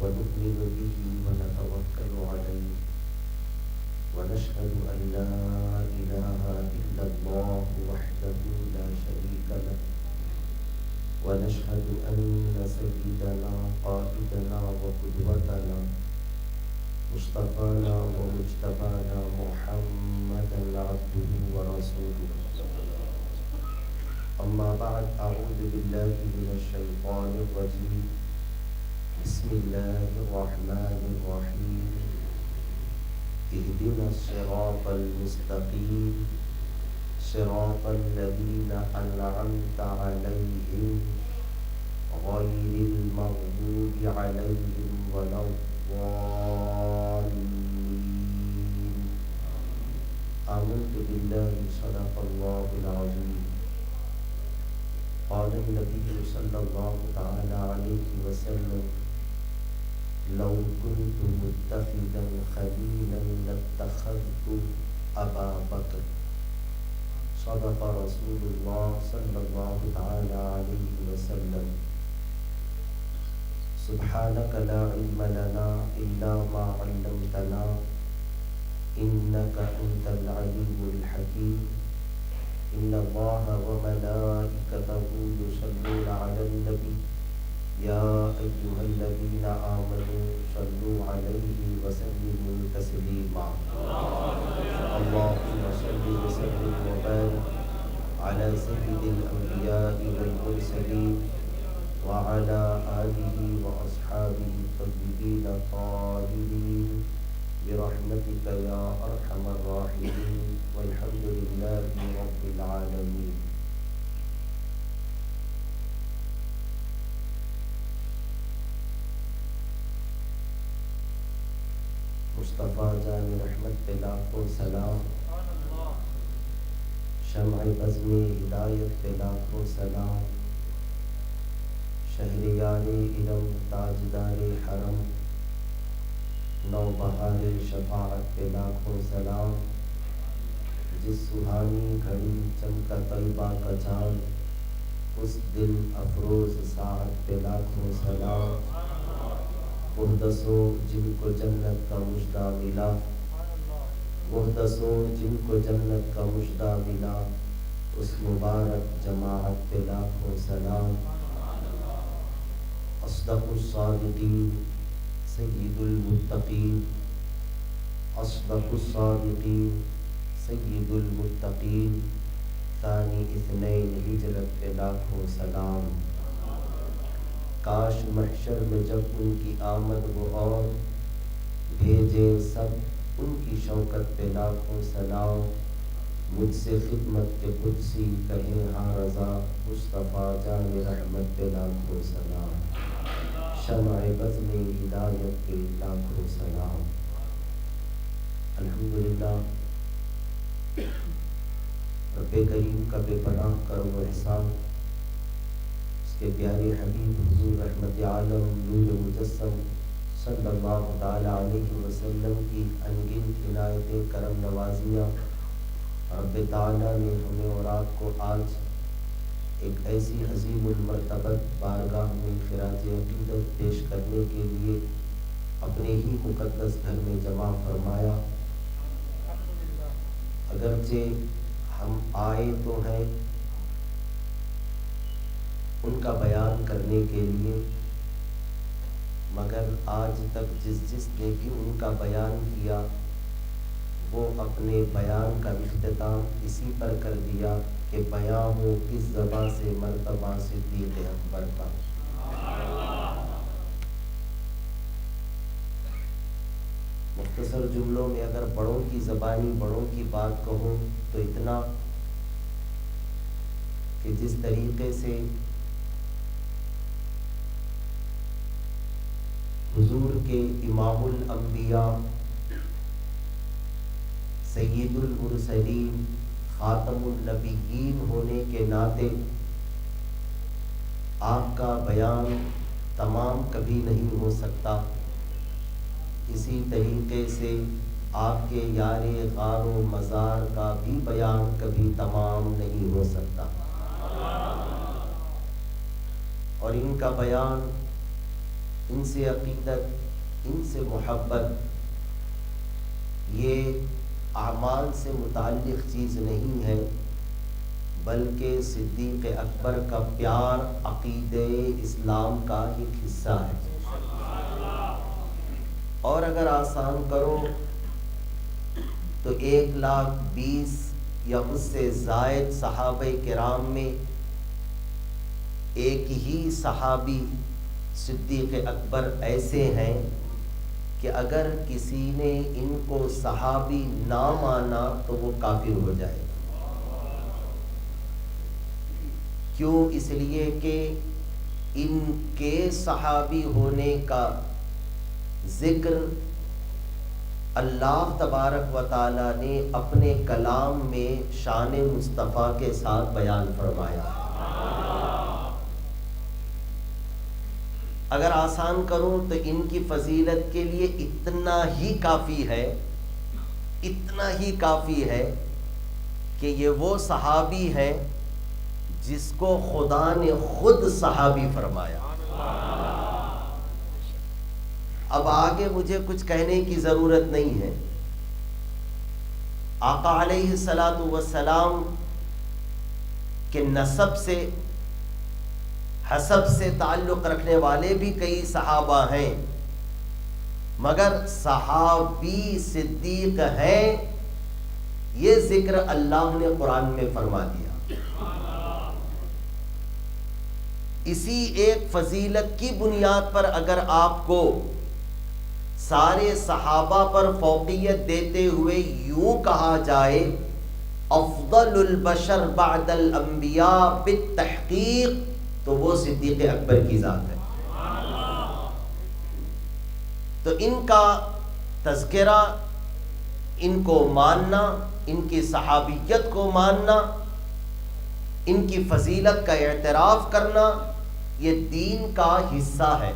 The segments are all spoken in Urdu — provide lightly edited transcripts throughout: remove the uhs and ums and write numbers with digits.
ونؤمن به ونتوكل عليه ونشهد أن لا إله إلا الله وحده لا شريك له ونشهد أن سيدنا قائدنا وقدوتنا مصطفانا ومجتبانا محمدا عبده ورسوله أما بعد أعوذ بالله من الشيطان الرجيم بسم الله الرحمن الرحيم اهدنا الصراط المستقيم صراط الذين أنعمت عليهم غير المغضوب عليهم ولا الضالين آمنت بالله صدق الله العظيم قال النبي صلى الله تعالى عليه وسلم لو كنت متخذا خليلا لاتخذت أبا بكر صدق رسول الله صلى الله تعالى عليه وسلم سبحانك لا علم لنا إلا ما علمتنا إنك أنت العليم الحكيم إن الله وملائكته يصلون على النبي يا أيها الذين آمنوا صلوا عليه وسلموا تسليما اللهم صل وسلم وبارك على سيد الأنبياء والمرسلين وعلى آله وأصحابه الطيبين الطاهرين برحمتك يا أرحم الراحمين والحمد لله رب العالمين مصطفیٰ جان رحمت پہ لاکھوں سلام شمع بزم ہدایت پہ لاکھوں سلام شہریار علم تاجدار حرم نوبہار شفاعت پہ لاکھوں سلام جس سہانی گھڑی چمکا طیبہ کا چاند اس دل افروز ساعت پہ لاکھوں سلام محدثوں جن کو جنت کا مژدہ ملا محدثوں جن کو جنت کا مژدہ ملا اس مبارک جماعت پہ لاکھوں سلام اصدق الصادقین سید المتقین اصدق الصادقین سید المتقین ثانی اثنین ہجرت پہ لاکھوں سلام کاش محشر میں جب ان کی آمد وہ اور بھیجے سب ان کی شوکت پہ لاکھوں سلام مجھ سے خدمت کے قدسی کہیں ہاں رضا مصطفیٰ جان رحمت پہ لاکھوں سلام شمع بزم ہدایت پہ لاکھوں سلام الحمدللہ رب کریم کا بے پناہ کرم و احسان کہ پیارے حبیب حضور رحمت عالم نور مجسم صلی اللہ تعالی علیہ وسلم کی انگنت عنایتیں کرم نوازیاں رب تعالیٰ نے ہمیں اور آپ کو آج ایک ایسی عظیم المرتبت بارگاہ میں خراج عقیدت پیش کرنے کے لیے اپنے ہی مقدس گھر میں جمع فرمایا اگرچہ ہم آئے تو ہیں ان کا بیان کرنے کے لیے مگر آج تک جس نے بھی ان کا بیان کیا وہ اپنے بیان کا اختتام اسی پر کر دیا کہ بیاں ہو کس زبان سے مرتبہ صدیق اکبر کا مختصر جملوں میں اگر بڑوں کی زبانی بڑوں کی بات کہوں تو اتنا کہ جس طریقے سے حضور کے امام الانبیاء سید المرسلین خاتم النبیین ہونے کے ناطے آپ کا بیان تمام کبھی نہیں ہو سکتا، اسی طریقے سے آپ کے یار غار و مزار کا بھی بیان کبھی تمام نہیں ہو سکتا، اور ان کا بیان ان سے عقیدت، ان سے محبت یہ اعمال سے متعلق چیز نہیں ہے، بلکہ صدیق اکبر کا پیار عقیدہ اسلام کا ایک حصہ ہے۔ اور اگر آسان کرو تو 1,20,000 یا اس سے زائد صحابہ کرام میں ایک ہی صحابی صدیق اکبر ایسے ہیں کہ اگر کسی نے ان کو صحابی نہ مانا تو وہ کافر ہو جائے۔ کیوں؟ اس لیے کہ ان کے صحابی ہونے کا ذکر اللہ تبارک و تعالی نے اپنے کلام میں شان مصطفیٰ کے ساتھ بیان فرمایا۔ اگر آسان کروں تو ان کی فضیلت کے لیے اتنا ہی کافی ہے کہ یہ وہ صحابی ہیں جس کو خدا نے خود صحابی فرمایا۔ اب آگے مجھے کچھ کہنے کی ضرورت نہیں ہے۔ آقا علیہ الصلاۃ والسلام کے نسب سے، حسب سے تعلق رکھنے والے بھی کئی صحابہ ہیں، مگر صحابی صدیق ہیں یہ ذکر اللہ نے قرآن میں فرما دیا۔ اسی ایک فضیلت کی بنیاد پر اگر آپ کو سارے صحابہ پر فوقیت دیتے ہوئے یوں کہا جائے افضل البشر بعد الانبیاء بالتحقیق، تو وہ صدیق اکبر کی ذات ہے۔ تو ان کا تذکرہ، ان کو ماننا، ان کی صحابیت کو ماننا، ان کی فضیلت کا اعتراف کرنا یہ دین کا حصہ ہے۔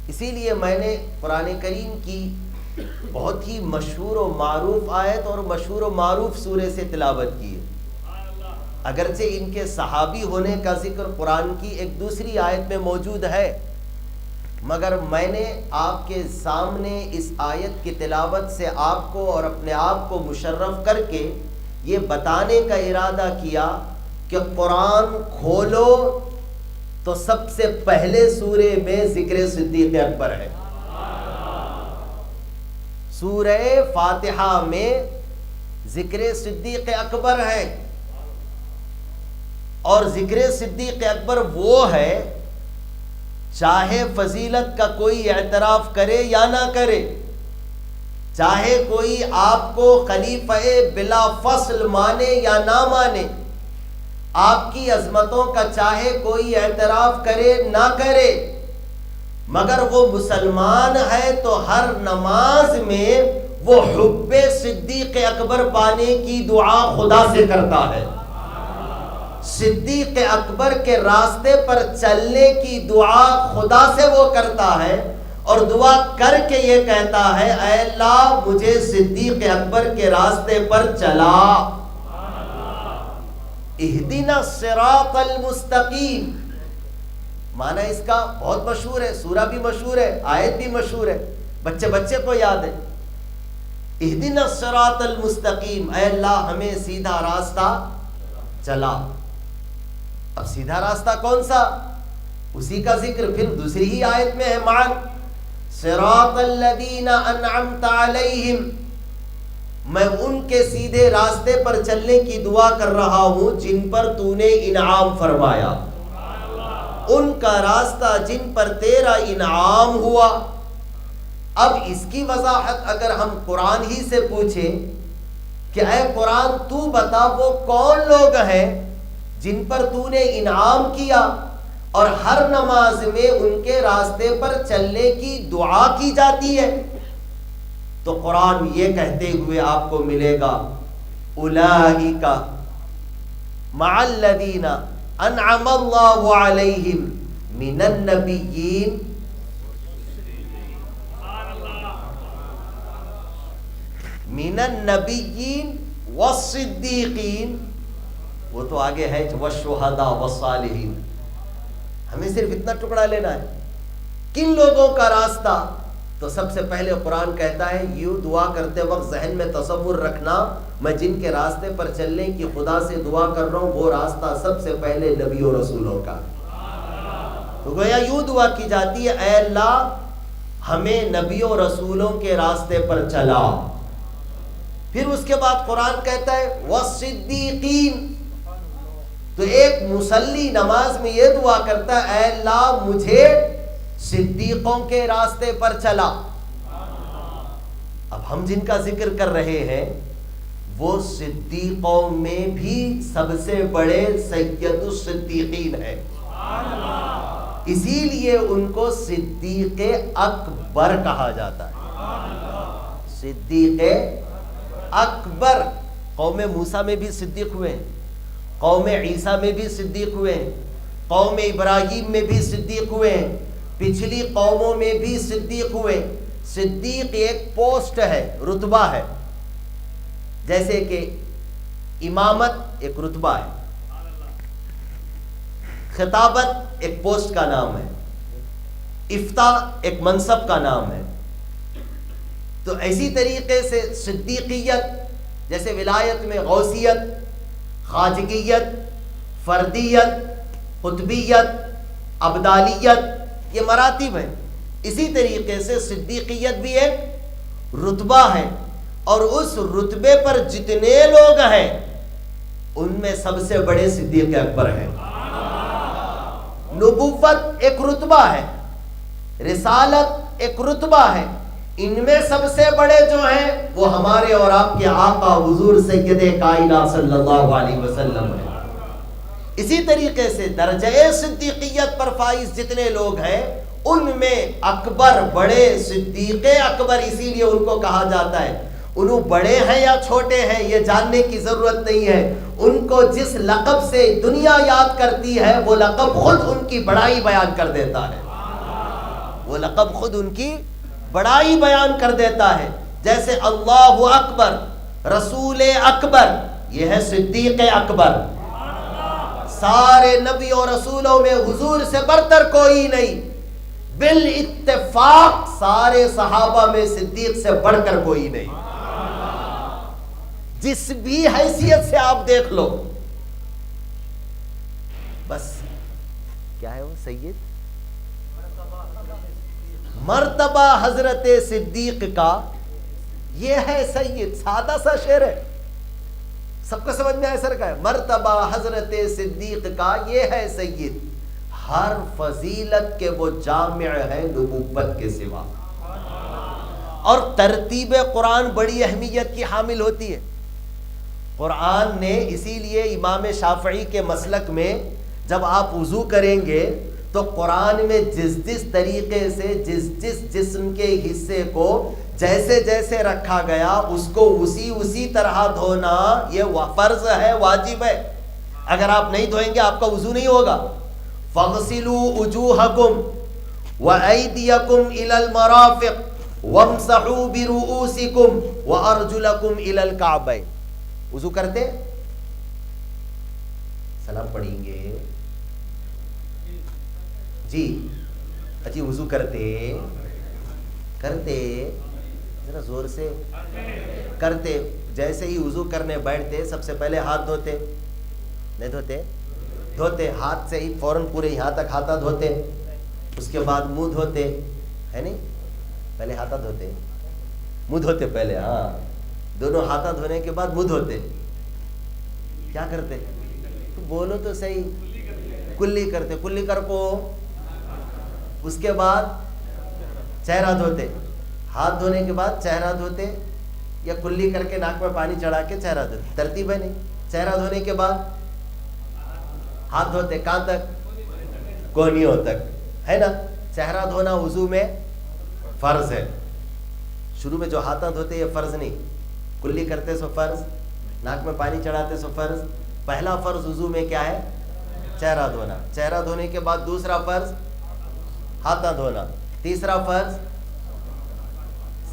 اسی لیے میں نے قرآن کریم کی بہت ہی مشہور و معروف آیت اور مشہور و معروف سورے سے تلاوت کی ہے۔ اگرچہ ان کے صحابی ہونے کا ذکر قرآن کی ایک دوسری آیت میں موجود ہے، مگر میں نے آپ کے سامنے اس آیت کی تلاوت سے آپ کو اور اپنے آپ کو مشرف کر کے یہ بتانے کا ارادہ کیا کہ قرآن کھولو تو سب سے پہلے سورے میں ذکر صدیق اکبر ہے۔ سورہ فاتحہ میں ذکر صدیق اکبر ہے، اور ذکر صدیق اکبر وہ ہے چاہے فضیلت کا کوئی اعتراف کرے یا نہ کرے، چاہے کوئی آپ کو خلیفہ بلا فصل مانے یا نہ مانے، آپ کی عظمتوں کا چاہے کوئی اعتراف کرے نہ کرے، مگر وہ مسلمان ہے تو ہر نماز میں وہ حب صدیق اکبر پانے کی دعا خدا سے کرتا ہے، صدیق اکبر کے راستے پر چلنے کی دعا خدا سے وہ کرتا ہے، اور دعا کر کے یہ کہتا ہے اے اللہ مجھے صدیق اکبر کے راستے پر چلا۔ اہدنا الصراط المستقیم، معنی اس کا بہت مشہور ہے، سورہ بھی مشہور ہے، آیت بھی مشہور ہے، بچے کو یاد ہے۔ اہدنا الصراط المستقیم، اے اللہ ہمیں سیدھا راستہ چلا۔ اب سیدھا راستہ کون سا؟ اسی کا ذکر پھر دوسری ہی آیت میں ہے، معاً صراط الذین انعمت علیہم، میں ان کے سیدھے راستے پر چلنے کی دعا کر رہا ہوں جن پر تو نے انعام فرمایا، ان کا راستہ جن پر تیرا انعام ہوا۔ اب اس کی وضاحت اگر ہم قرآن ہی سے پوچھیں کہ اے قرآن تو بتا وہ کون لوگ ہیں جن پر تو نے انعام کیا اور ہر نماز میں ان کے راستے پر چلنے کی دعا کی جاتی ہے، تو قرآن یہ کہتے ہوئے آپ کو ملے گا اولئک مع الذین انعم اللہ علیہم من النبیین والصدیقین، وہ تو آگے ہے والشہداء والصالحین، ہمیں صرف اتنا ٹکڑا لینا ہے کن لوگوں کا راستہ؟ تو سب سے پہلے قرآن کہتا ہے یوں دعا کرتے وقت ذہن میں تصور رکھنا میں جن کے راستے پر چلنے کی خدا سے دعا کر رہا ہوں وہ راستہ سب سے پہلے نبی و رسولوں کا. تو گویا یوں دعا کی جاتی ہے اے اللہ ہمیں نبی و رسولوں کے راستے پر چلا. پھر اس کے بعد قرآن کہتا ہے والصدیقین. تو ایک مصلی نماز میں یہ دعا کرتا ہے اے اللہ مجھے صدیقوں کے راستے پر چلا. اب ہم جن کا ذکر کر رہے ہیں وہ صدیقوں میں بھی سب سے بڑے سید الصدیقین ہیں. اسی لیے ان کو صدیق اکبر کہا جاتا ہے. صدیق اکبر. قوم موسیٰ میں بھی صدیق ہوئے ہیں, قوم عیسیٰ میں بھی صدیق ہوئے ہیں, قوم ابراہیم میں بھی صدیق ہوئے ہیں, پچھلی قوموں میں بھی صدیق ہوئے. صدیق ایک پوسٹ ہے, رتبہ ہے. جیسے کہ امامت ایک رتبہ ہے, خطابت ایک پوسٹ کا نام ہے, افتاء ایک منصب کا نام ہے. تو اسی طریقے سے صدیقیت جیسے ولایت میں غوثیت, خواجگیت, فردیت, قطبیت, ابدالیت یہ مراتب ہیں. اسی طریقے سے صدیقیت بھی ایک رتبہ ہے اور اس رتبے پر جتنے لوگ ہیں ان میں سب سے بڑے صدیق اکبر ہیں. نبوت ایک رتبہ ہے, رسالت ایک رتبہ ہے. ان میں سب سے بڑے جو ہیں وہ ہمارے اور آپ کے آقا حضور سید کائنات صلی اللہ علیہ وسلم ہیں. اسی طریقے سے درجہ صدیقیت پر فائز جتنے لوگ ہیں ان میں اکبر بڑے صدیق اکبر اسی لیے ان کو کہا جاتا ہے. انہوں بڑے ہیں یا چھوٹے ہیں یہ جاننے کی ضرورت نہیں ہے. ان کو جس لقب سے دنیا یاد کرتی ہے وہ لقب خود ان کی بڑائی بیان کر دیتا ہے. وہ لقب خود ان کی بڑائی بیان کر دیتا ہے. جیسے اللہ اکبر, رسول اکبر, یہ ہے صدیق اکبر. سارے نبی اور رسولوں میں حضور سے برتر کوئی نہیں. بالاتفاق سارے صحابہ میں صدیق سے بڑھ کر کوئی نہیں. جس بھی حیثیت سے آپ دیکھ لو. بس کیا ہے وہ سید مرتبہ حضرت صدیق کا, یہ ہے سید. سادہ سا شعر ہے, سب کو سمجھ میں آئے سر کا ہے. مرتبہ حضرت صدیق کا یہ ہے سید, ہر فضیلت کے وہ جامع ہے نبوت کے سوا. اور ترتیب قرآن بڑی اہمیت کی حامل ہوتی ہے. قرآن نے اسی لیے امام شافعی کے مسلک میں جب آپ وضو کریں گے تو قرآن میں جس جس طریقے سے جس جس جسم کے حصے کو جیسے جیسے رکھا گیا اس کو اسی طرح دھونا یہ فرض ہے, واجب ہے. اگر آپ نہیں دھوئیں گے آپ کا وضو نہیں ہوگا. فَاغْسِلُوا وُجُوهَكُمْ وَأَيْدِيَكُمْ إِلَى الْمَرَافِقِ وَامْسَحُوا بِرُؤُوسِكُمْ وَأَرْجُلَكُمْ إِلَى الْكَعْبَيْنِ. وضو کرتے سلام پڑھیں گے جی, اچھی وضو کرتے ذرا زور سے کرتے. جیسے ہی وضو کرنے بیٹھتے سب سے پہلے ہاتھ دھوتے, نہیں دھوتے ہاتھ سے ہی فوراً پورے یہاں تک ہاتھ دھوتے. اس کے بعد منہ دھوتے, ہے نہیں, پہلے ہاتھ دھوتے منہ دھوتے پہلے, ہاں دونوں ہاتھ دھونے کے بعد منہ دھوتے. کیا کرتے تو بولو تو صحیح, کلی کرتے, کلی کر کو. اس کے بعد چہرہ دھوتے, ہاتھ دھونے کے بعد چہرہ دھوتے یا کلی کر کے ناک میں پانی چڑھا کے چہرہ دھوتے. ترتیب ہے نہیں. چہرہ دھونے کے بعد ہاتھ دھوتے کہاں تک؟ کونیوں تک, ہے نا. چہرہ دھونا وضو میں فرض ہے. شروع میں جو ہاتھ دھوتے یہ فرض نہیں, کلی کرتے سو فرض, ناک میں پانی چڑھاتے سو فرض. پہلا فرض وضو میں کیا ہے؟ چہرہ دھونا. چہرہ دھونے کے بعد دوسرا فرض ہاتھ دھونا. تیسرا فرض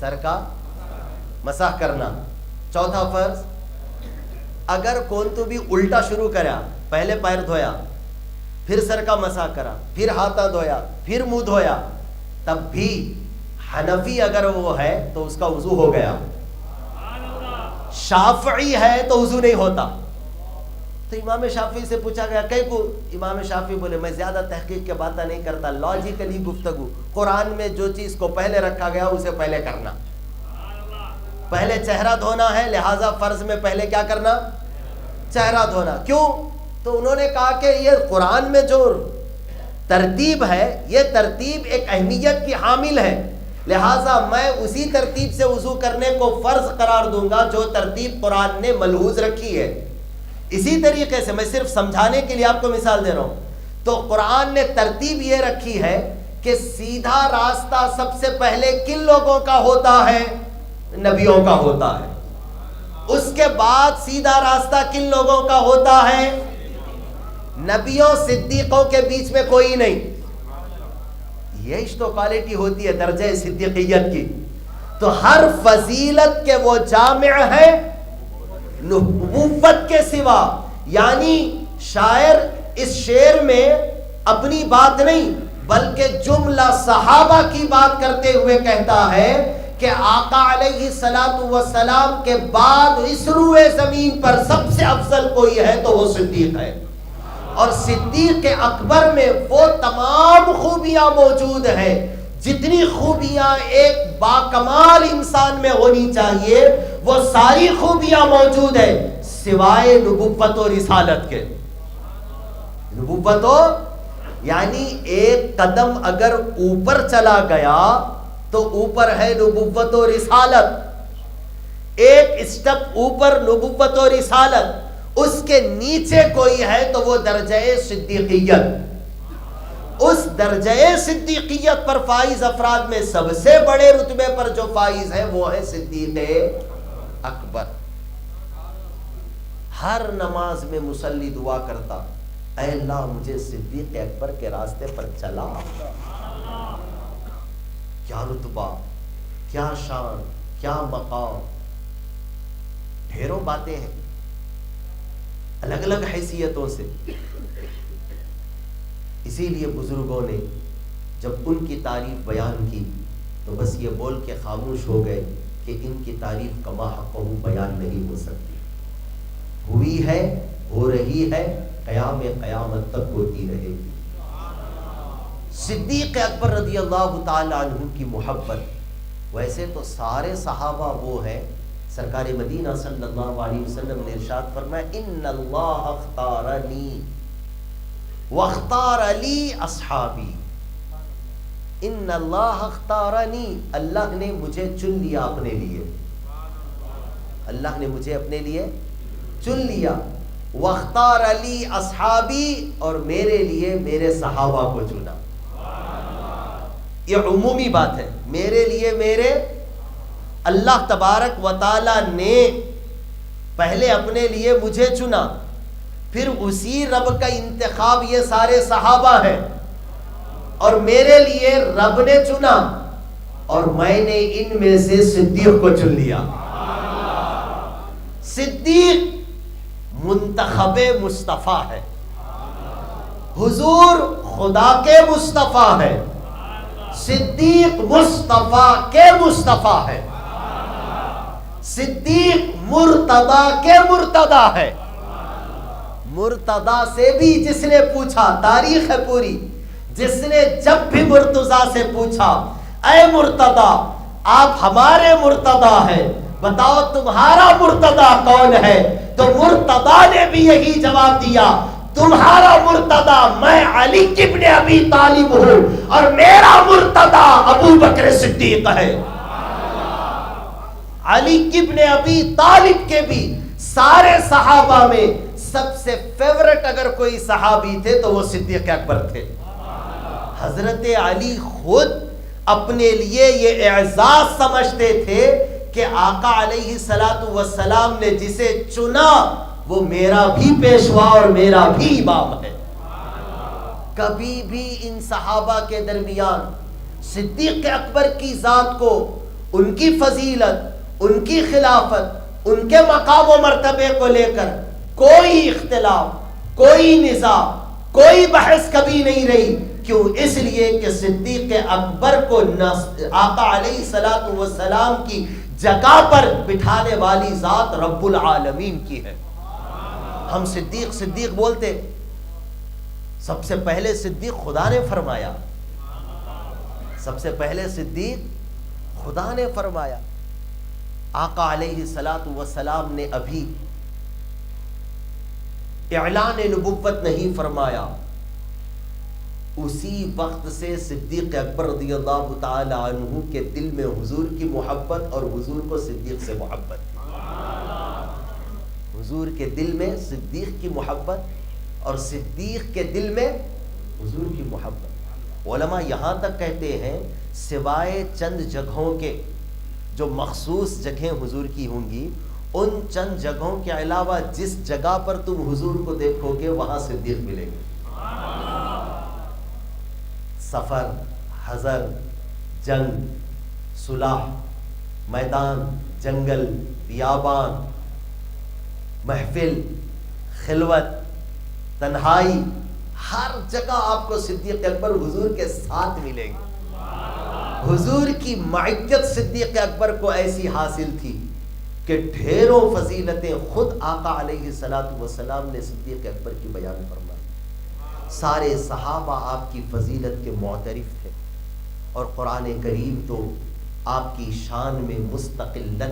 سر کا مسح کرنا. چوتھا فرض اگر کون تو بھی الٹا شروع کرا, پہلے پیر دھویا پھر سر کا مسح کرا پھر ہاتھ دھویا پھر منہ دھویا تب بھی حنفی اگر وہ ہے تو اس کا وضو ہو گیا، شافعی ہے تو وضو نہیں ہوتا. تو امام شافعی سے پوچھا گیا کئی کو، امام شافعی بولے میں زیادہ تحقیق کے باتیں نہیں کرتا، لاجیکلی گفتگو، قرآن میں جو چیز کو پہلے رکھا گیا اسے پہلے کرنا. پہلے چہرہ دھونا ہے، لہٰذا فرض میں پہلے کیا کرنا؟ چہرہ دھونا. کیوں؟ تو انہوں نے کہا کہ یہ قرآن میں جو ترتیب ہے یہ ترتیب ایک اہمیت کی حامل ہے، لہٰذا میں اسی ترتیب سے وضو کرنے کو فرض قرار دوں گا جو ترتیب قرآن نے ملحوظ رکھی ہے. اسی طریقے سے میں صرف سمجھانے کے لیے آپ کو مثال دے رہا ہوں. تو قرآن نے ترتیب یہ رکھی ہے کہ سیدھا راستہ سب سے پہلے کن لوگوں کا ہوتا ہے؟ نبیوں کا ہوتا ہے. اس کے بعد سیدھا راستہ کن لوگوں کا ہوتا ہے؟ نبیوں صدیقوں کے بیچ میں کوئی نہیں. یہ تو کوالٹی ہوتی ہے درجہ صدیقیت کی. تو ہر فضیلت کے وہ جامع ہے نبوت کے سوا. یعنی شاعر اس شعر میں اپنی بات نہیں بلکہ جملہ صحابہ کی بات کرتے ہوئے کہتا ہے کہ آقا علیہ الصلوۃ والسلام کے بعد اس روئے زمین پر سب سے افضل کوئی ہے تو وہ صدیق ہے. اور صدیق اکبر میں وہ تمام خوبیاں موجود ہیں جتنی خوبیاں ایک باکمال انسان میں ہونی چاہیے، وہ ساری خوبیاں موجود ہیں سوائے نبوت و رسالت کے. نبوت و یعنی ایک قدم اگر اوپر چلا گیا تو اوپر ہے نبوت و رسالت، ایک اسٹیپ اوپر نبوت و رسالت، اس کے نیچے کوئی ہے تو وہ درجہ صدیقیت. اس درجہ صدیقیت پر فائز افراد میں سب سے بڑے رتبے پر جو فائز ہے وہ ہے صدیق اکبر. ہر نماز میں مصلی دعا کرتا اے اللہ مجھے صدیق اکبر کے راستے پر چلا. کیا رتبہ، کیا شان، کیا مقام. ڈھیروں باتیں ہیں الگ الگ حیثیتوں سے. اسی لیے بزرگوں نے جب ان کی تعریف بیان کی تو بس یہ بول کے خاموش ہو گئے کہ ان کی تعریف کما حقہ بیان نہیں ہو سکتی. ہوئی ہے، ہو رہی ہے، قیام قیامت تک ہوتی رہے گی. صدیق اکبر رضی اللہ تعالی عنہ کی محبت، ویسے تو سارے صحابہ وہ ہیں. سرکار مدینہ صلی اللہ علیہ وسلم نے ارشاد فرمایا ان اللہ اختارنی واختار علی اصحابی. ان اللہ اختارنی، اللہ نے مجھے چن لیا اپنے لیے، اللہ نے مجھے اپنے لیے چن لیا. واختار علی اصحابی، اور میرے لیے میرے صحابہ کو چنا. یہ عمومی بات ہے. میرے لیے میرے اللہ تبارک و تعالی نے پہلے اپنے لیے مجھے چنا، پھر اسی رب کا انتخاب یہ سارے صحابہ ہیں، اور میرے لیے رب نے چنا اور میں نے ان میں سے صدیق کو چن لیا. صدیق منتخب مصطفیٰ ہے، حضور خدا کے مصطفیٰ ہے، صدیق مصطفیٰ کے مصطفیٰ ہے، صدیق مرتضیٰ کے مرتضیٰ ہے. مرتضیٰ سے بھی جس نے پوچھا، تاریخ ہے پوری، جس نے جب بھی مرتضیٰ سے پوچھا اے مرتضیٰ آپ ہمارے مرتضیٰ ہیں، بتاؤ تمہارا مرتضیٰ کون ہے، تو مرتضیٰ نے بھی یہی جواب دیا تمہارا مرتضیٰ میں علی ابن ابی طالب ہوں اور میرا مرتضیٰ ابو بکر صدیق ہے. علی ابن ابی طالب کے بھی سارے صحابہ میں سب سے فیورٹ اگر کوئی صحابی تھے تو وہ صدیق اکبر تھے. حضرت علی خود اپنے لیے یہ اعزاز سمجھتے تھے کہ آقا علیہ الصلوۃ والسلام نے جسے چنا وہ میرا بھی پیشوا اور میرا بھی امام ہے. کبھی بھی ان صحابہ کے درمیان صدیق اکبر کی ذات کو، ان کی فضیلت، ان کی خلافت، ان کے مقام و مرتبے کو لے کر کوئی اختلاف، کوئی نزاع، کوئی بحث کبھی نہیں رہی کیوں؟ اس لیے کہ صدیق اکبر کو آقا علیہ الصلوۃ والسلام کی جگہ پر بٹھانے والی ذات رب العالمین کی ہے۔ ہم صدیق صدیق بولتے، سب سے پہلے صدیق خدا نے فرمایا، سب سے پہلے صدیق خدا نے فرمایا۔ آقا علیہ الصلوۃ والسلام نے ابھی اعلان نبوت نہیں فرمایا، اسی وقت سے صدیق اکبر رضی اللہ تعالی عنہ کے دل میں حضور کی محبت اور حضور کو صدیق سے محبت تھی۔ حضور کے دل میں صدیق کی محبت اور صدیق کے دل میں حضور کی محبت۔ علماء یہاں تک کہتے ہیں سوائے چند جگہوں کے جو مخصوص جگہیں حضور کی ہوں گی، ان چند جگہوں کے علاوہ جس جگہ پر تم حضور کو دیکھو گے وہاں صدیق ملیں گے۔ سفر، حضر، جنگ، صلح، میدان، جنگل، بیابان، محفل، خلوت، تنہائی، ہر جگہ آپ کو صدیق اکبر حضور کے ساتھ ملیں گے۔ حضور کی معیت صدیق اکبر کو ایسی حاصل تھی کہ ڈھیروں فضیلتیں خود آقا علیہ الصلوۃ والسلام نے صدیق اکبر کی بیان فرمائی۔ سارے صحابہ آپ کی فضیلت کے معترف تھے، اور قرآن کریم تو آپ کی شان میں مستقلاً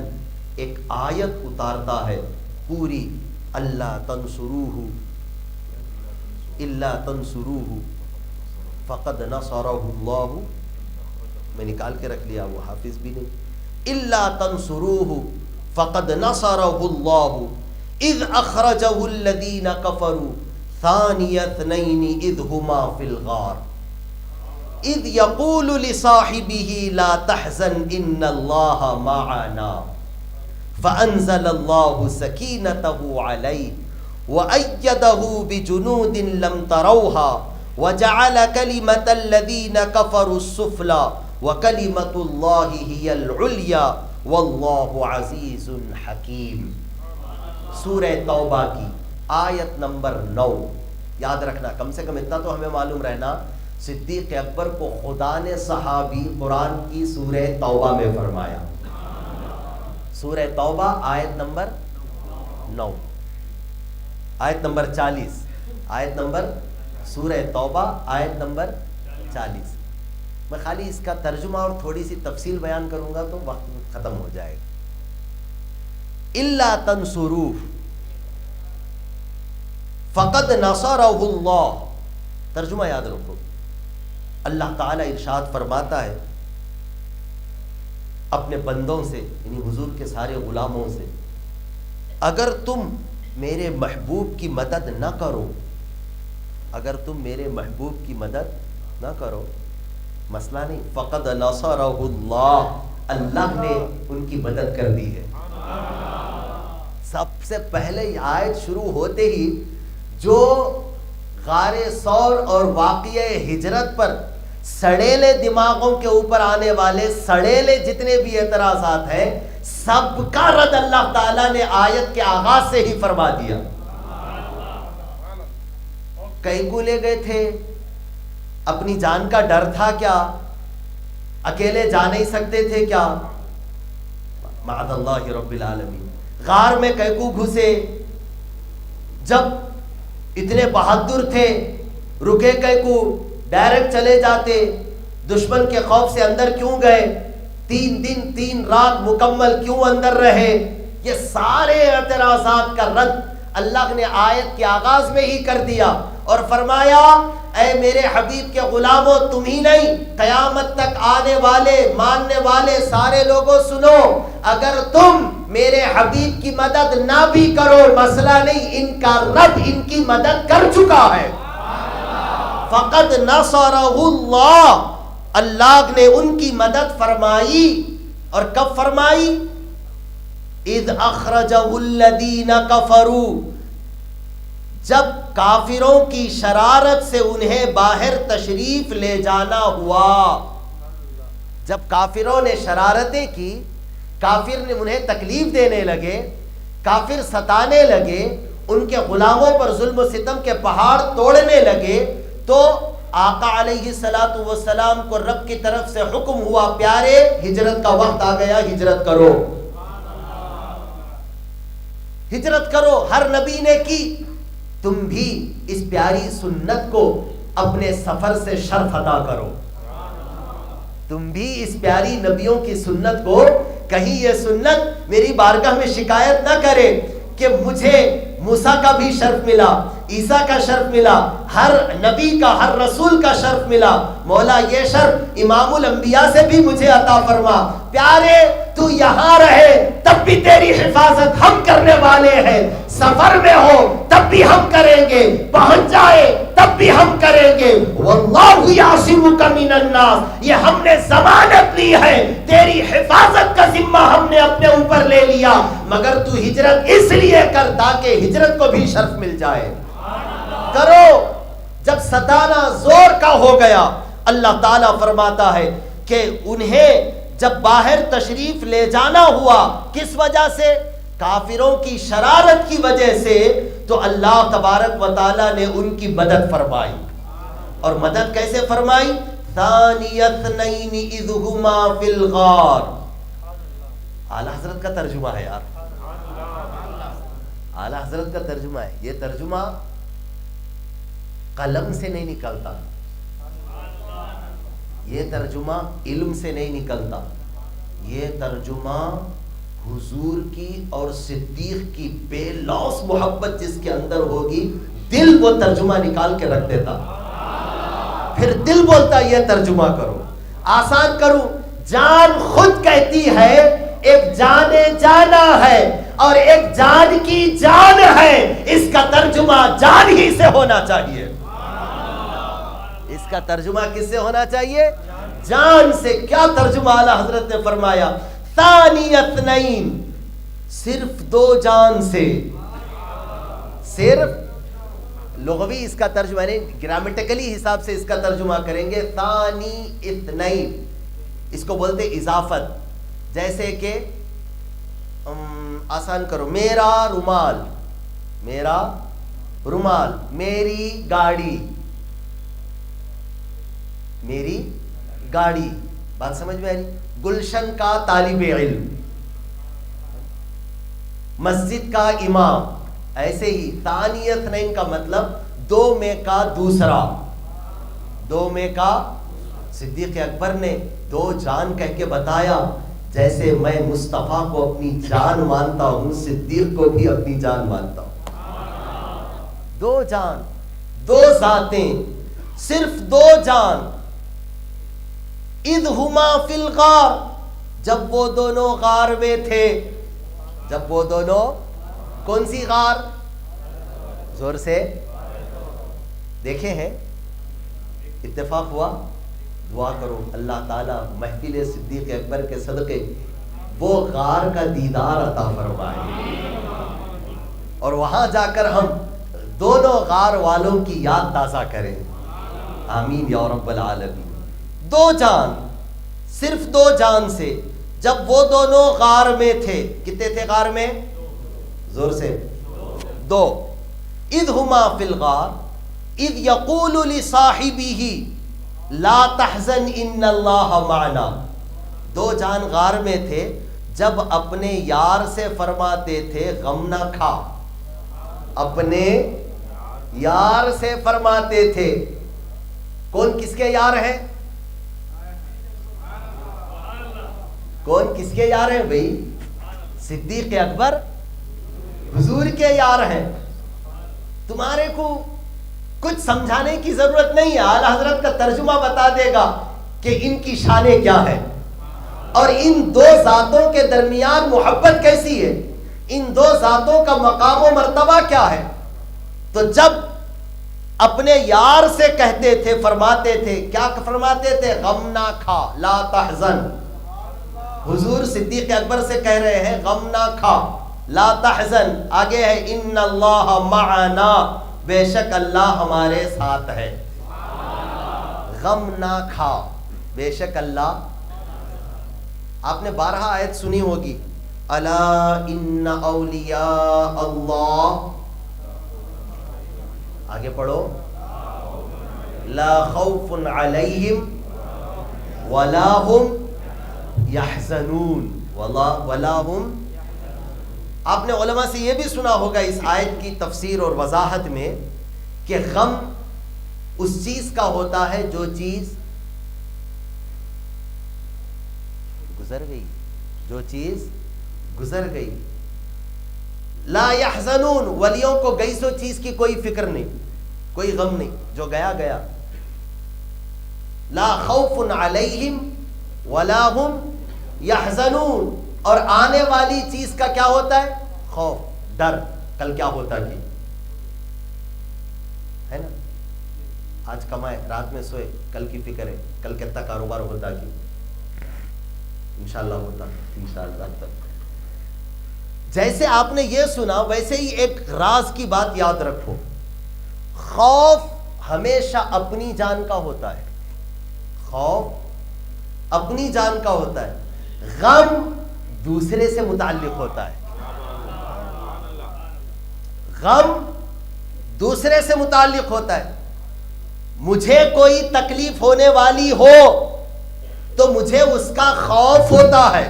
ایک آیت اتارتا ہے پوری، اللہ تنصروہ الا تنصروہ فقد نصرہ اللہ، میں نکال کے رکھ لیا، وہ حافظ بھی نہیں، الا تنصروہ فقد نصرہ اللہ اذ اخرجہ الذین کفروا ثانی اثنین اذ ہما فی الغار اذ یقول لصاحبہ لا تحزن ان اللہ معنا فانزل اللہ سکینتہ علیہ وأيده بجنود لم تروها وجعل كلمة الذين كفروا السفلى وكلمة الله هي العليا والله عزيز حكيم۔ سورہ توبہ کی آیت نمبر 9 یاد رکھنا، کم سے کم اتنا تو ہمیں معلوم رہنا، صدیق اکبر کو خدا نے صحابی قرآن کی سورہ توبہ میں فرمایا۔ سورہ توبہ آیت نمبر 9، آیت نمبر 40، آیت نمبر سورہ توبہ آیت نمبر 40۔ میں خالی اس کا ترجمہ اور تھوڑی سی تفصیل بیان کروں گا تو وقت ختم ہو جائے گا۔ الا تنصروہ فقد نصرہ اللہ، ترجمہ یاد رکھو۔ اللہ تعالیٰ ارشاد فرماتا ہے اپنے بندوں سے، یعنی حضور کے سارے غلاموں سے، اگر تم میرے محبوب کی مدد نہ کرو، اگر تم میرے محبوب کی مدد نہ کرو، مسئلہ نہیں، فقد نصرہ اللہ، اللہ نے ان کی مدد کر دی ہے۔ سب سے پہلے یہ آیت شروع ہوتے ہی جو غار ثور اور واقعہ ہجرت پر سڑیلے دماغوں کے اوپر آنے والے سڑیلے جتنے بھی اعتراضات ہیں، سب کا رد اللہ تعالیٰ نے آیت کے آغاز سے ہی فرما دیا۔ کئی کو لے گئے تھے، اپنی جان کا ڈر تھا کیا؟ اکیلے جا نہیں سکتے تھے کیا؟ معاذ اللہ رب العالمین۔ غار میں کئی کو گھسے، جب اتنے بہادر تھے رکے کئی کو، ڈائریکٹ چلے جاتے، دشمن کے خوف سے اندر کیوں گئے؟ 3 دن 3 رات مکمل کیوں اندر رہے؟ یہ سارے اعتراضات کا رد اللہ نے آیت کے آغاز میں ہی کر دیا اور فرمایا اے میرے حبیب کے غلاموں، تم ہی نہیں قیامت تک آنے والے ماننے والے سارے لوگوں سنو، اگر تم میرے حبیب کی مدد نہ بھی کرو مسئلہ نہیں، ان کا رب ان کی مدد کر چکا ہے۔ فقد نصرہ اللہ، اللہ نے ان کی مدد فرمائی، اور کب فرمائی؟ اذ اخرجہ الذین کفروا، جب کافروں کی شرارت سے انہیں باہر تشریف لے جانا ہوا۔ جب کافروں نے شرارتیں کی، کافر نے انہیں تکلیف دینے لگے، کافر ستانے لگے، ان کے غلاموں پر ظلم و ستم کے پہاڑ توڑنے لگے، تو آقا علیہ الصلوۃ والسلام کو رب کی طرف سے حکم ہوا، پیارے ہجرت کا وقت آ گیا، ہجرت کرو، ہجرت کرو۔ ہر نبی نے کی، تم بھی اس پیاری سنت کو اپنے سفر سے شرف عطا کرو، تم بھی اس پیاری نبیوں کی سنت کو، کہیں یہ سنت میری بارگاہ میں شکایت نہ کرے کہ مجھے موسیٰ کا بھی شرف ملا، عیسیٰ کا شرف ملا، ہر نبی کا، ہر رسول کا شرف ملا، مولا یہ شرف امام الانبیاء سے بھی مجھے عطا فرما۔ پیارے تو یہاں رہے تب بھی تیری حفاظت ہم کرنے والے ہیں، سفر میں ہو تب بھی ہم کریں گے، پہنچ جائے تب بھی ہم کریں گے۔ واللہ یعصمک من الناس، یہ ہم نے ضمانت لی ہے، تیری حفاظت کا ذمہ ہم نے اپنے اوپر لے لیا، مگر تو ہجرت اس لیے کر تاکہ ہجرت کو بھی شرف مل جائے۔ کرو۔ جب ستانا زور کا ہو گیا، اللہ تعالیٰ فرماتا ہے کہ انہیں جب باہر تشریف لے جانا ہوا، کس وجہ سے؟ کافروں کی شرارت کی وجہ سے، تو اللہ تبارک و تعالیٰ نے ان کی مدد فرمائی، اور مدد کیسے فرمائی؟ ثانی اثنین اذ ہما فی الغار۔ اعلیٰ حضرت کا ترجمہ ہے یار، اعلیٰ حضرت کا ترجمہ ہے، یہ ترجمہ قلم سے نہیں نکلتا، یہ ترجمہ علم سے نہیں نکلتا، یہ ترجمہ حضور کی اور صدیق کی بے لوث محبت جس کے اندر ہوگی، دل وہ ترجمہ نکال کے رکھ دیتا، پھر دل بولتا یہ ترجمہ کرو۔ آسان کروں، جان خود کہتی ہے ایک جانے جانا ہے اور ایک جان کی جان ہے، اس کا ترجمہ جان ہی سے ہونا چاہیے، اس کا ترجمہ کس سے ہونا چاہیے؟ جان سے۔ کیا ترجمہ اعلیٰ حضرت نے فرمایا؟ ثانی اثنین، صرف دو جان سے، صرف لغوی اس کا ترجمہ نہیں، گرامیٹیکلی حساب سے اس کا ترجمہ کریں گے، ثانی اثنین، اس کو بولتے اضافت، جیسے کہ آسان کرو، میرا رومال، میرا رومال، میری گاڑی، میری گاڑی، بات سمجھ میں آئی؟ گلشن کا طالب علم، مسجد کا امام، ایسے ہی ثانی اثنین کا مطلب دو میں کا دوسرا، دو میں کا۔ صدیق اکبر نے دو جان کہہ کے بتایا، جیسے میں مصطفیٰ کو اپنی جان مانتا ہوں، صدیق کو بھی اپنی جان مانتا ہوں۔ دو جان، دو ذاتیں، صرف دو جان۔ اذ ہما فی الغار، جب وہ دونوں غار میں تھے، جب وہ دونوں، کون سی غار؟ زور سے دیکھے ہیں، اتفاق ہوا؟ دعا کرو اللہ تعالیٰ محفل صدیق اکبر کے صدقے وہ غار کا دیدار عطا فرمائے، اور وہاں جا کر ہم دونوں غار والوں کی یاد تازہ کریں، آمین یا رب العالمین۔ دو جان، صرف دو جان سے، جب وہ دونوں غار میں تھے، کتنے تھے غار میں؟ زور سے، دو۔ اذ ہما فی الغار اذ یقول لصاحبہ لا تحزن ان اللہ معنا۔ دو جان غار میں تھے جب اپنے یار سے فرماتے تھے غم نہ کھا، اپنے یار سے فرماتے تھے۔ کون کس کے یار ہیں؟ کون کس کے یار ہیں بھئی؟ صدیق اکبر حضور کے یار ہیں۔ تمہارے کو کچھ سمجھانے کی ضرورت نہیں ہے، اعلیٰ حضرت کا ترجمہ بتا دے گا کہ ان کی شانیں کیا ہے اور ان دو ذاتوں کے درمیان محبت کیسی ہے، ان دو ذاتوں کا مقام و مرتبہ کیا ہے۔ تو جب اپنے یار سے کہتے تھے، فرماتے تھے، کیا فرماتے تھے؟ غم نہ کھا، لا تحزن۔ حضور صدیق اکبر سے کہہ رہے ہیں غم نہ کھا، لا تحزن۔ آگے ہے ان اللہ معنا، بے شک اللہ ہمارے ساتھ ہے۔ غم نہ کھا، بے شک اللہ۔ آپ نے 12 آیت سنی ہوگی، الا ان اولیاء اللہ، آگے پڑھو، لا خوف علیہم ولا هم یحزنون ولا هم. آپ نے علماء سے یہ بھی سنا ہوگا اس آیت کی تفسیر اور وضاحت میں کہ غم اس چیز کا ہوتا ہے جو چیز گزر گئی، جو چیز گزر گئی. لا یحزنون، ولیوں کو گئی سو چیز کی کوئی فکر نہیں، کوئی غم نہیں، جو گیا گیا. لا خوف علیہم ولا هم یحزنون، اور آنے والی چیز کا کیا ہوتا ہے؟ خوف، ڈر، کل کیا ہوتا ہے نا. آج کمائے، رات میں سوئے، کل کی فکر ہے، کل کتنا کاروبار ہوتا کی، انشاءاللہ ہوتا انشاءاللہ تک. جیسے آپ نے یہ سنا ویسے ہی ایک راز کی بات یاد رکھو، خوف ہمیشہ اپنی جان کا ہوتا ہے، خوف اپنی جان کا ہوتا ہے، غم دوسرے سے متعلق ہوتا ہے. غم دوسرے سے متعلق ہوتا ہے. مجھے کوئی تکلیف ہونے والی ہو تو مجھے اس کا خوف ہوتا ہے،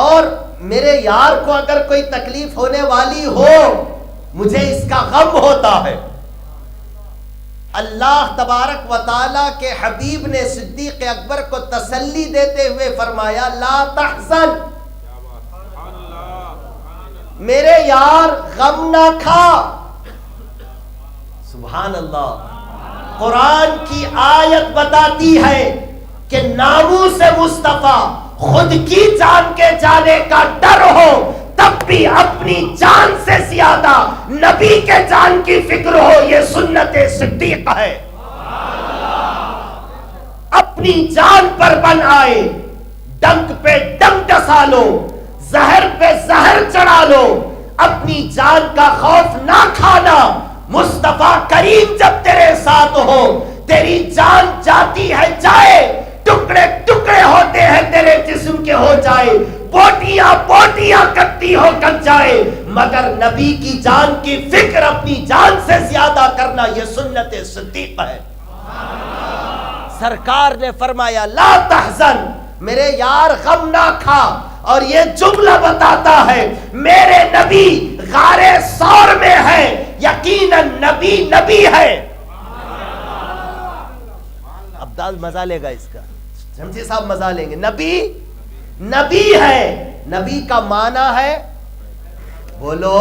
اور میرے یار کو اگر کوئی تکلیف ہونے والی ہو مجھے اس کا غم ہوتا ہے. اللہ تبارک و تعالی کے حبیب نے صدیق اکبر کو تسلی دیتے ہوئے فرمایا لا تحزن، میرے یار غم نہ کھا. سبحان اللہ. قرآن کی آیت بتاتی ہے کہ ناموس مصطفیٰ خود کی جان کے جانے کا ڈر ہو تب بھی اپنی جان سے زیادہ نبی کے جان کی فکر ہو، یہ سنت صدیق ہے. اپنی جان پر بن آئے، ڈنک پہ ڈنک ڈسا لو، زہر پہ زہر چڑھا لو، اپنی جان کا خوف نہ کھانا. مصطفیٰ کریم جب تیرے ساتھ ہو تیری جان جاتی ہے جائے، ٹکڑے ٹکڑے ہوتے ہیں تیرے جسم کے ہو جائے، بوٹیاں بوٹیاں کٹی ہو کٹ جائے، مگر نبی کی جان کی فکر اپنی جان سے زیادہ کرنا یہ سنت صدیق ہے. سرکار نے فرمایا لا تحزن، میرے یار غم نہ کھا. اور یہ جملہ بتاتا ہے میرے نبی غار ثور میں ہے، یقیناً نبی نبی ہے. عبدال مزہ لے گا اس کا، شمسی صاحب مزہ لیں گے. نبی نبی ہے. نبی کا معنی ہے، بولو،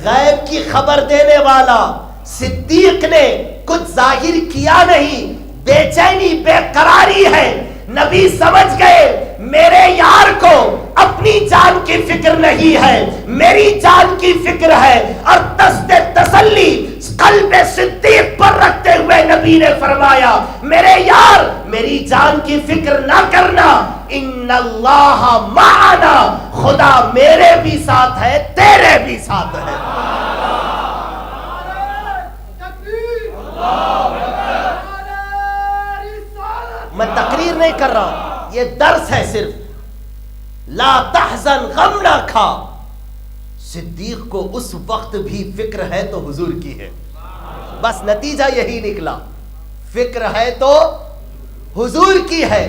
غیب کی خبر دینے والا. صدیق نے کچھ ظاہر کیا نہیں، بے چینی بے قراری ہے. نبی سمجھ گئے میرے یار کو اپنی جان کی فکر نہیں ہے، میری جان کی فکر ہے. اور دست تسلی قلب صدیق پر رکھتے ہوئے نبی نے فرمایا میرے یار میری جان کی فکر نہ کرنا، ان اللہ معنا، خدا میرے بھی ساتھ ہے تیرے بھی ساتھ ہے. میں تقریر نہیں کر رہا ہوں، یہ درس ہے صرف. لا تحزن، غم نہ کھا. صدیق کو اس وقت بھی فکر ہے تو حضور کی ہے، بس نتیجہ یہی نکلا، فکر ہے تو حضور کی ہے.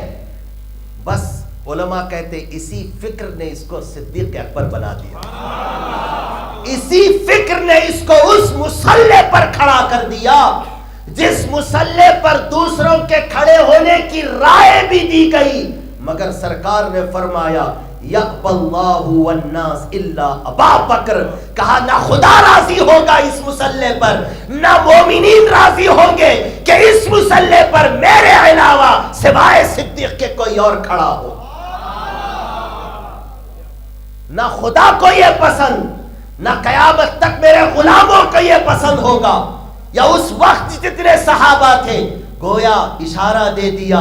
بس علماء کہتے اسی فکر نے اس کو صدیق اکبر بنا دیا، اسی فکر نے اس کو اس مصلے پر کھڑا کر دیا جس مصلے پر دوسروں کے کھڑے ہونے کی رائے بھی دی گئی، مگر سرکار نے فرمایا یَقْبَ اللَّهُ وَالنَّاسِ إِلَّا ابا بکر. کہا نہ خدا راضی ہوگا اس مصلے پر، نہ مومنین راضی ہوں گے کہ اس مصلے پر میرے علاوہ سوائے صدیق کے کوئی اور کھڑا ہو. نہ خدا کو یہ پسند، نہ قیامت تک میرے غلاموں کو یہ پسند ہوگا. یا اس وقت جتنے صحابہ تھے گویا اشارہ دے دیا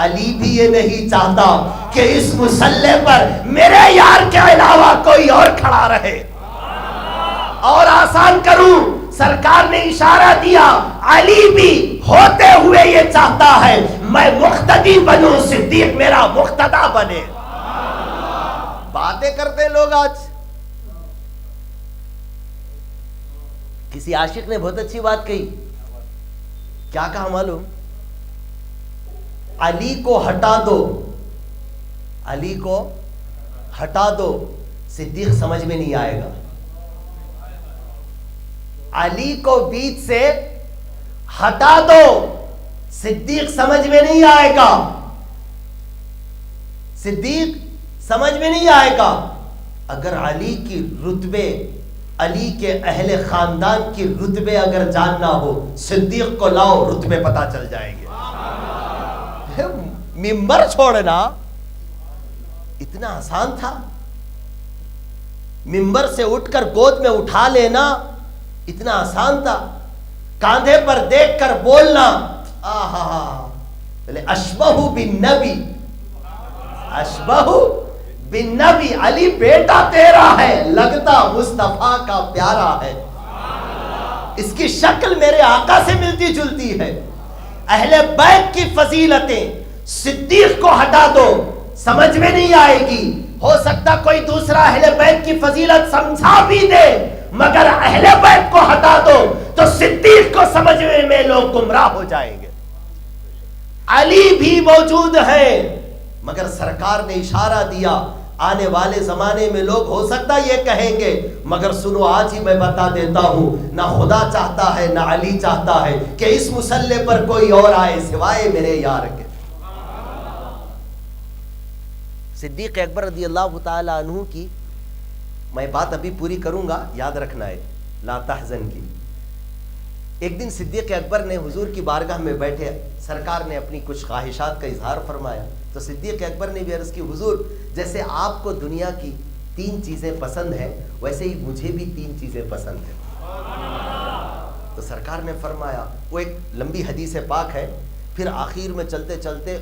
علی بھی یہ نہیں چاہتا کہ اس مصلے پر میرے یار کے علاوہ کوئی اور کھڑا رہے. اور آسان کروں، سرکار نے اشارہ دیا علی بھی ہوتے ہوئے یہ چاہتا ہے میں مقتدی بنوں، صدیق میرا مقتدا بنے. باتیں کرتے لوگ. آج کسی عاشق نے بہت اچھی بات کہی، کیا کہا معلوم؟ علی کو ہٹا دو، علی کو ہٹا دو، صدیق سمجھ میں نہیں آئے گا. علی کو بیچ سے ہٹا دو، صدیق سمجھ میں نہیں آئے گا. صدیق سمجھ میں نہیں آئے گا. اگر علی کی رتبے، علی کے اہل خاندان کی رتبے اگر جاننا ہو، صدیق کو لاؤ، رتبے پتہ چل جائیں گے. ممبر چھوڑنا اتنا آسان تھا، ممبر سے اٹھ کر گود میں اٹھا لینا اتنا آسان تھا، کاندھے پر دیکھ کر بولنا اشبہ بالنبی، اشبہ بالنبی، علی بیٹا تیرا ہے، لگتا مصطفیٰ کا پیارا ہے، اس کی شکل میرے آقا سے ملتی جلتی ہے. اہل بیت کی فضیلتیں صدیق کو ہٹا دو، سمجھ میں نہیں آئے گی. ہو سکتا کوئی دوسرا اہل بیت کی فضیلت سمجھا بھی دے، مگر اہل بیت کو ہٹا دو تو صدیق کو سمجھنے میں لوگ گمراہ ہو جائیں گے. علی بھی موجود ہے، مگر سرکار نے اشارہ دیا آنے والے زمانے میں لوگ ہو سکتا یہ کہیں گے، مگر سنو آج ہی میں بتا دیتا ہوں، نہ خدا چاہتا ہے نہ علی چاہتا ہے کہ اس مسلح پر کوئی اور آئے سوائے میرے یار کے. صدیق اکبر رضی اللہ تعالی عنہ کی میں بات ابھی پوری کروں گا، یاد رکھنا ہے، لا تحزن کی. ایک دن صدیق اکبر نے حضور کی بارگاہ میں بیٹھے، سرکار نے اپنی کچھ خواہشات کا اظہار فرمایا تو صدیق اکبر نے بھی عرض کی، حضور جیسے آپ کو دنیا کی 3 چیزیں پسند ہیں ویسے ہی مجھے بھی 3 چیزیں پسند ہیں. تو سرکار نے فرمایا، وہ ایک لمبی حدیث پاک ہے. پھر آخر میں چلتے چلتے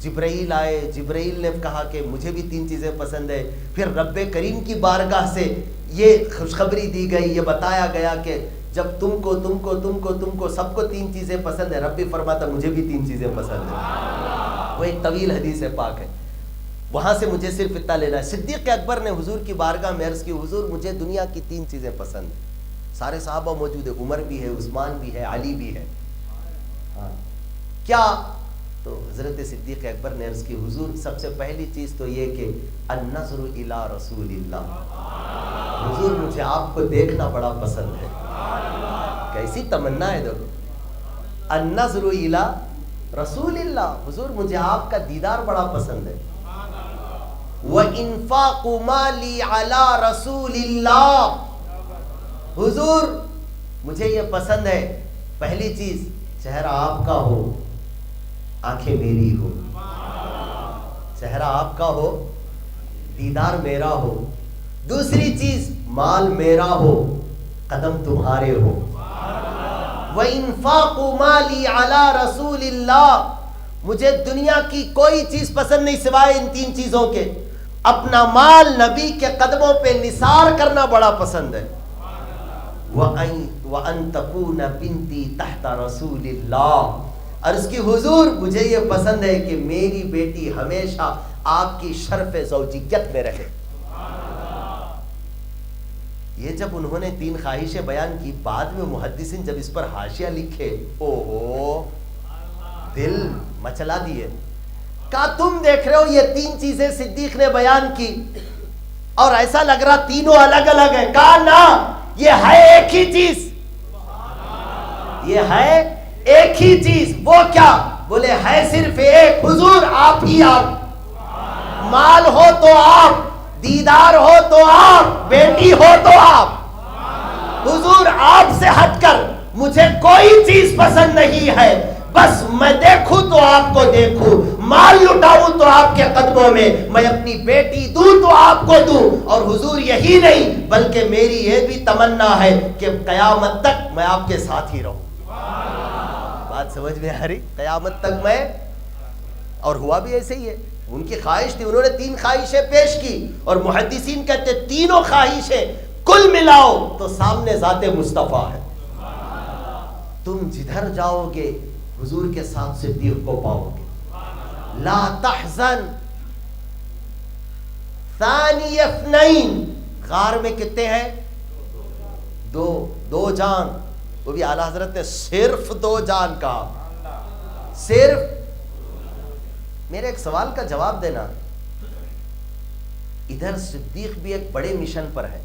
جبرائیل آئے، جبرائیل نے کہا کہ مجھے بھی 3 چیزیں پسند ہے. پھر رب کریم کی بارگاہ سے یہ خوشخبری دی گئی، یہ بتایا گیا کہ جب تم کو سب کو 3 چیزیں پسند ہے، رب بھی فرماتا مجھے بھی 3 چیزیں پسند ہیں. وہ ایک طویل حدیث پاک ہے، وہاں سے مجھے صرف اتنا لینا ہے. صدیق اکبر نے حضور کی بارگاہ میں عرض کی، حضور مجھے دنیا کی 3 چیزیں پسند ہیں. سارے صحابہ موجود ہیں، عمر بھی ہے، عثمان بھی ہے، علی بھی ہے. کیا؟ تو حضرت صدیق اکبر نے عرض کی، حضور سب سے پہلی چیز تو یہ کہ النظر الی رسول اللہ، حضور مجھے آپ کو دیکھنا بڑا پسند ہے. کیسی تمنا ہے دیکھو، النظر الی رسول اللہ، حضور مجھے آپ کا دیدار بڑا پسند ہے. وَإِنفَاقُ مَالِي عَلَى رَسُولِ اللَّهِ، حضور مجھے یہ پسند ہے، پہلی چیز چہرہ آپ کا ہو، آنکھیں میری ہو. چہرہ آپ کا ہو، دیدار میرا ہو. دوسری چیز مال میرا ہو، قدم تمہارے ہو. وَإِنفَاقُ مَالِي عَلَى رَسُولِ اللَّهِ، مجھے دنیا کی کوئی چیز پسند نہیں سوائے ان 3 چیزوں کے. اپنا مال نبی کے قدموں پہ نثار کرنا بڑا پسند ہے. وَأَن تَكُونَ بِنْتِي تَحْتَ رَسُولِ اللَّهِ، عرض کی حضور مجھے یہ پسند ہے کہ میری بیٹی ہمیشہ آپ کی شرف زوجیت میں رہے. یہ جب انہوں نے 3 خواہشیں بیان کی، بعد میں محدثین جب اس پر حاشیہ لکھے، اوہو دل مچلا دیے. کہا تم دیکھ رہے ہو یہ 3 چیزیں صدیق نے بیان کی اور ایسا لگ رہا تینوں الگ الگ ہے. کہا نا، یہ ہے ایک ہی چیز، یہ ہے ایک ہی چیز. وہ کیا؟ بولے ہے صرف ایک، حضور آپ ہی آپ. مال ہو تو آپ، دیدار ہو تو آپ، بیٹی ہو تو آپ. حضور آپ سے ہٹ کر مجھے کوئی چیز پسند نہیں ہے. بس میں دیکھوں تو آپ کو دیکھوں، مال لٹاؤں تو آپ کے قدموں میں اپنی بیٹی دوں تو آپ کو دوں. اور حضور یہی نہیں بلکہ میری یہ بھی تمنا ہے کہ قیامت تک میں آپ کے ساتھ ہی رہوں. بات سمجھ میں آ رہی؟ قیامت تک میں، اور ہوا بھی ایسے ہی ہے. ان کی خواہش تھی، انہوں نے 3 خواہشیں پیش کی اور محدثین کہتے تینوں خواہشیں کل ملاؤ تو سامنے ذات مصطفیٰ ہے. تم جدھر جاؤ گے حضور کے ساتھ صدیق کو پاؤ گے. لا تحزن ثانی اثنین، غار میں کتنے ہیں؟ 2 جان. وہ بھی اعلیٰ حضرت نے صرف 2 جان کا، صرف۔ میرے ایک سوال کا جواب دینا، ادھر صدیق بھی ایک بڑے مشن پر ہے،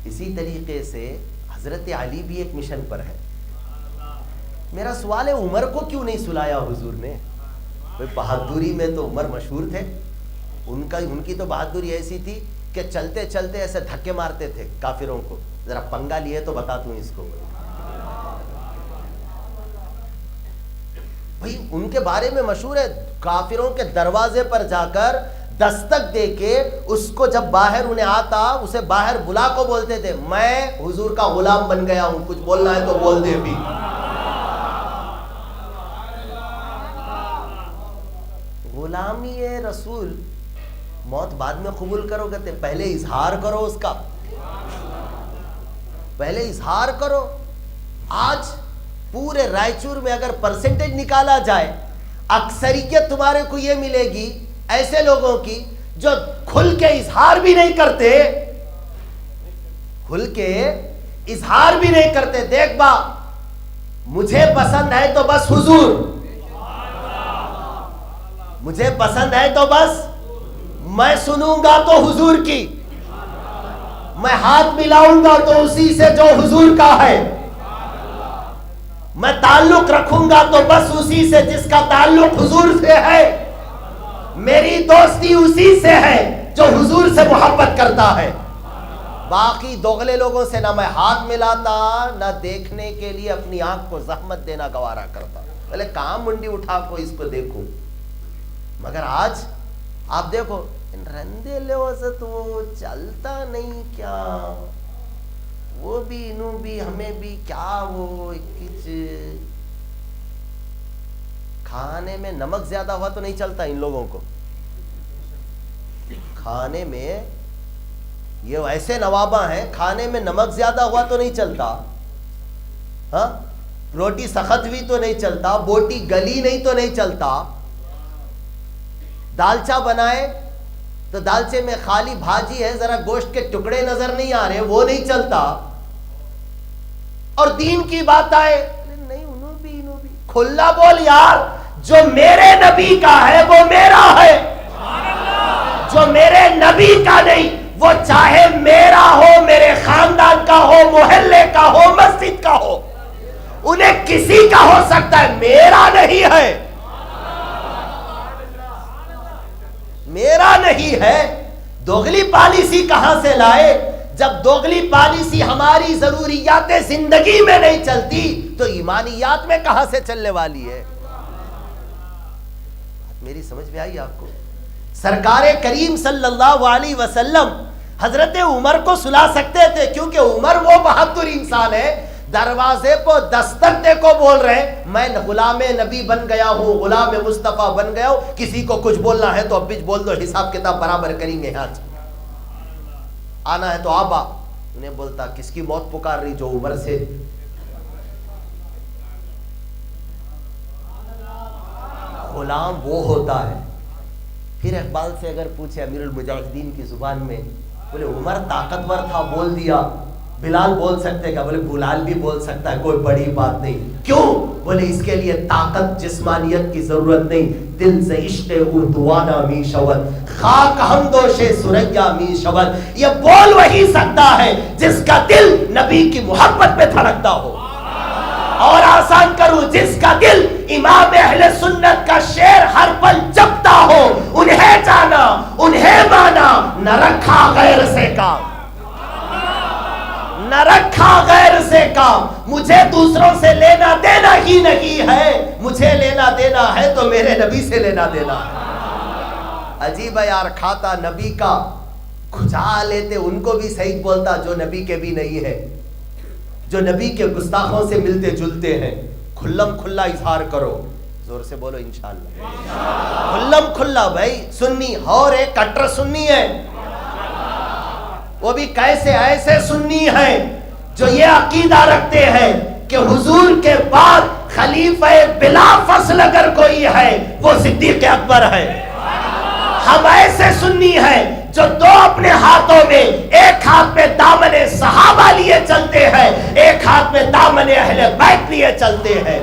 اسی طریقے سے حضرت علی بھی ایک مشن پر ہے۔ میرا سوال ہے عمر کو کیوں نہیں سلایا حضور نے؟ بہادری میں تو عمر مشہور تھے، ان کی تو بہادری ایسی تھی کہ چلتے چلتے ایسے دھکے مارتے تھے کافروں کو۔ ذرا پنگا لیے تو بتا دوں اس کو بھائی، ان کے بارے میں مشہور ہے، کافروں کے دروازے پر جا کر دستک دے کے اس کو جب باہر انہیں آتا، اسے باہر بلا کو بولتے تھے میں حضور کا غلام بن گیا ہوں، کچھ بولنا ہے تو بول دے بھی۔ غلامی رسول موت بعد میں قبول کرو گے، پہلے اظہار کرو اس کا، پہلے اظہار کرو۔ آج پورے رائچور میں اگر پرسنٹیج نکالا جائے، اکثریت تمہارے کو یہ ملے گی ایسے لوگوں کی جو کھل کے اظہار بھی نہیں کرتے، کھل کے اظہار بھی نہیں کرتے۔ دیکھ با، مجھے پسند ہے تو بس حضور، مجھے پسند ہے تو بس میں سنوں گا تو حضور کی، میں ہاتھ ملاؤں گا تو اسی سے جو حضور کا ہے، میں تعلق رکھوں گا تو بس اسی سے جس کا تعلق حضور سے ہے، میری دوستی اسی سے ہے جو حضور سے محبت کرتا ہے۔ باقی دوغلے لوگوں سے نہ میں ہاتھ ملاتا، نہ دیکھنے کے لیے اپنی آنکھ کو زحمت دینا گوارا کرتا، بھلے کہاں منڈی اٹھا کو اس کو دیکھوں۔ مگر آج آپ دیکھو ان رندے لوگوں سے تو وہ چلتا نہیں کیا، وہ بھی انہوں بھی ہمیں بھی کیا، وہ کچھ کھانے میں نمک زیادہ ہوا تو نہیں چلتا ان لوگوں کو، کھانے میں یہ ایسے نوابہ ہیں، کھانے میں نمک زیادہ ہوا تو نہیں چلتا، ہاں روٹی سخت ہوئی تو نہیں چلتا، بوٹی گلی نہیں تو نہیں چلتا، دالچا بنائے تو دالچے میں خالی بھاجی ہے، ذرا گوشت کے ٹکڑے نظر نہیں آ رہے، وہ نہیں چلتا۔ اور دین کی بات آئے نہیں، انہوں بھی کھلا بول یار، جو میرے نبی کا ہے وہ میرا ہے، جو میرے نبی کا نہیں وہ چاہے میرا ہو، میرے خاندان کا ہو، محلے کا ہو، مسجد کا ہو، انہیں کسی کا ہو سکتا ہے، میرا نہیں ہے، میرا نہیں ہے۔ دوغلی پالیسی کہاں سے لائے؟ جب دوغلی پالیسی ہماری ضروریات زندگی میں نہیں چلتی تو ایمانیات میں کہاں سے چلنے والی ہے؟ میری سمجھ میں آئی آپ کو؟ سرکار کریم صلی اللہ علیہ وسلم حضرت عمر کو سلا سکتے تھے، کیونکہ عمر وہ بہادر انسان ہے، دروازے کو دستک دے کو بول رہے میں غلام نبی بن گیا ہوں، غلام مصطفیٰ بن گیا ہوں، کسی کو کچھ بولنا ہے تو اب بھی بول دو، حساب کتاب برابر کریں گے، ہاں آنا ہے تو آبا۔ انہیں بولتا کس کی موت پکار رہی؟ جو عمر سے۔ غلام وہ ہوتا ہے۔ پھر اقبال سے اگر پوچھے امیر المجاہدین کی زبان میں، بولے عمر طاقتور تھا بول دیا، بلال بول سکتے کیا؟ بولے بلال بھی بول سکتا ہے، کوئی بڑی بات نہیں۔ کیوں؟ بولے اس کے لیے طاقت جسمانیت کی ضرورت نہیں، دل سے عشق اردوانا می شود، خاک ہم دوش سریا می شود۔ یہ بول وہی سکتا ہے جس کا دل نبی کی محبت پہ دھڑکتا ہو، اور آسان کروں جس کا دل امام اہل سنت کا شعر ہر پل جپتا ہو، انہیں جانا انہیں مانا، نہ رکھا غیر سے کام، نہ رکھا غیر سے کام۔ مجھے دوسروں سے لینا دینا ہی نہیں ہے، مجھے لینا دینا ہے تو میرے نبی سے لینا دینا ہے۔ عجیب ہے یار، کھاتا نبی کا کھجا لیتے ان کو بھی صحیح بولتا جو نبی کے بھی نہیں ہے، جو نبی کے گستاخوں سے ملتے جلتے ہیں۔ کھلم کھلا اظہار کرو، زور سے بولو انشاءاللہ، کھلم کھلا۔ بھائی سنی اور ایک کٹر سنی ہے، وہ بھی کیسے ایسے سنی ہیں جو یہ عقیدہ رکھتے ہیں کہ حضور کے بعد خلیفہ بلا فصل اگر کوئی ہے وہ صدیق اکبر ہے۔ ہم ایسے سنی ہیں جو دو اپنے ہاتھوں میں، ایک ہاتھ میں دامن صحابہ لیے چلتے ہیں، ایک ہاتھ میں دامن اہل بیت لیے چلتے ہیں.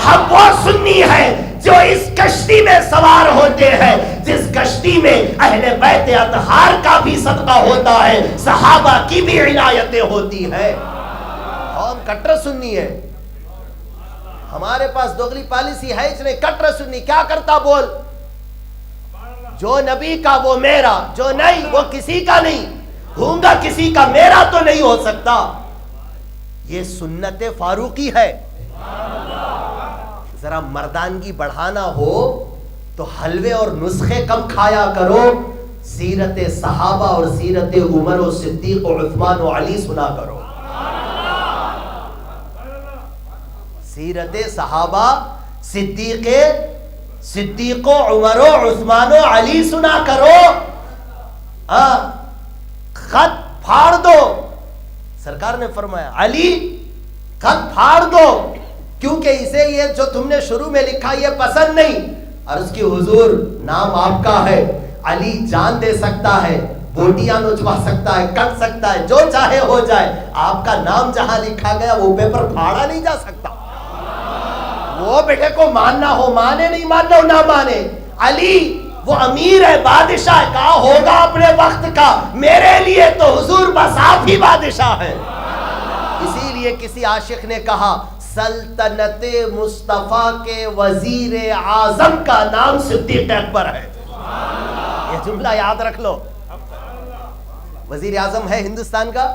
ہم وہ سنی ہیں جو اس کشتی میں سوار ہوتے ہیں جس کشتی میں اہل بیت اطہار کا بھی صدقہ ہوتا ہے، صحابہ کی بھی عنایتیں ہوتی ہیں. ہم کٹر سنی ہے، ہمارے پاس دوغلی پالیسی ہے، اس نے کٹر سنی کیا کرتا بول، جو نبی کا وہ میرا، جو نہیں وہ کسی کا نہیں، ہوں گا کسی کا میرا تو نہیں ہو سکتا. یہ سنت فاروقی ہے. ذرا مردانگی بڑھانا ہو تو حلوے اور نسخے کم کھایا کرو، سیرت صحابہ اور سیرت عمر و صدیق و عثمان و علی سنا کرو. سیرت صحابہ، صدیق و عمر و عثمان و علی سنا کرو. خط پھاڑ دو، سرکار نے فرمایا علی خط پھاڑ دو، کیونکہ اسے یہ جو تم نے شروع میں لکھا یہ پسند نہیں. عرض کی حضور نام آپ کا ہے، علی جان دے سکتا ہے، بوٹیاں نچوا سکتا ہے، کٹ سکتا ہے، جو چاہے ہو جائے، آپ کا نام جہاں لکھا گیا وہ پیپر پھاڑا نہیں جا سکتا. وہ بیٹے کو ماننا ہو مانے، نہیں ماننا ہو نہ مانے. علی وہ امیر ہے، بادشاہ کا ہوگا اپنے وقت کا، میرے لیے تو حضور بس آپ ہی بادشاہ ہے. اسی لیے کسی عاشق نے کہا سلطنت مصطفیٰ کے وزیر اعظم کا نام صدیق اکبر ہے. یہ جملہ یاد رکھ لو. وزیر اعظم ہے ہندوستان کا،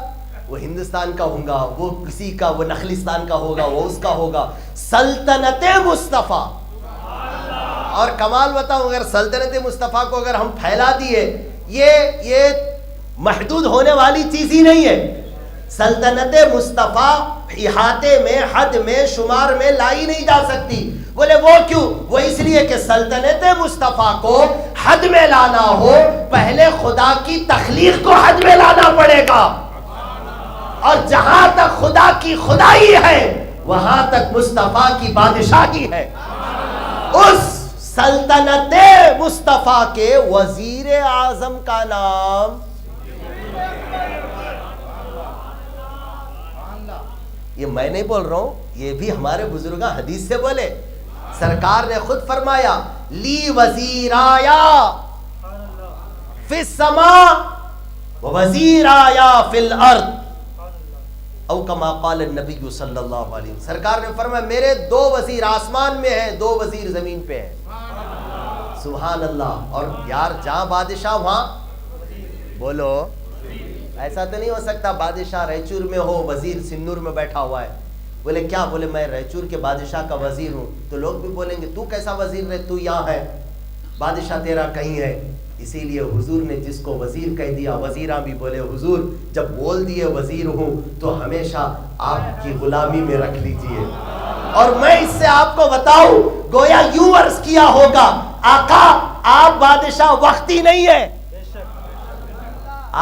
وہ ہندوستان کا ہوگا، وہ کسی کا، وہ نخلستان کا ہوگا، وہ اس کا ہوگا. سلطنت مصطفیٰ. اور کمال بتاؤں، اگر سلطنت مصطفیٰ کو اگر ہم پھیلا دیے، یہ محدود ہونے والی چیز ہی نہیں ہے. سلطنت مصطفیٰ احاطے میں، حد میں، شمار میں لائی نہیں جا سکتی. بولے وہ کیوں؟ وہ اس لیے کہ سلطنت مصطفیٰ کو حد میں لانا ہو، پہلے خدا کی تخلیق کو حد میں لانا پڑے گا. اور جہاں تک خدا کی خدائی ہے وہاں تک مصطفیٰ کی بادشاہی ہے. اس سلطنت مصطفیٰ کے وزیر اعظم کا نام، یہ میں نہیں بول رہا ہوں، یہ بھی ہمارے بزرگاں حدیث سے بولے. سرکار نے خود فرمایا لی وزیر آیا فی السماء وزیر آیا فی الارض، او کما قال النبی صلی اللہ علیہ وسلم. سرکار نے فرمایا میرے دو وزیر آسمان میں ہیں، دو وزیر زمین پہ ہیں. سبحان اللہ. اور یار جہاں بادشاہ وہاں بولو، ایسا تو نہیں ہو سکتا بادشاہ ریچور میں ہو، وزیر سنور میں بیٹھا ہوا ہے. بولے کیا؟ بولے میں ریچور کے بادشاہ کا وزیر ہوں. تو لوگ بھی بولیں گے تو کیسا وزیر ہے، تو یہاں ہے، بادشاہ تیرا کہیں ہے. اسی لیے حضور نے جس کو وزیر کہہ دیا، وزیراں بھی بولے حضور جب بول دیے وزیر ہوں تو ہمیشہ آپ کی غلامی میں رکھ لیجئے. اور میں اس سے آپ کو بتاؤں، گویا یوں عرض کیا ہوگا آقا آپ بادشاہ وقتی نہیں ہے،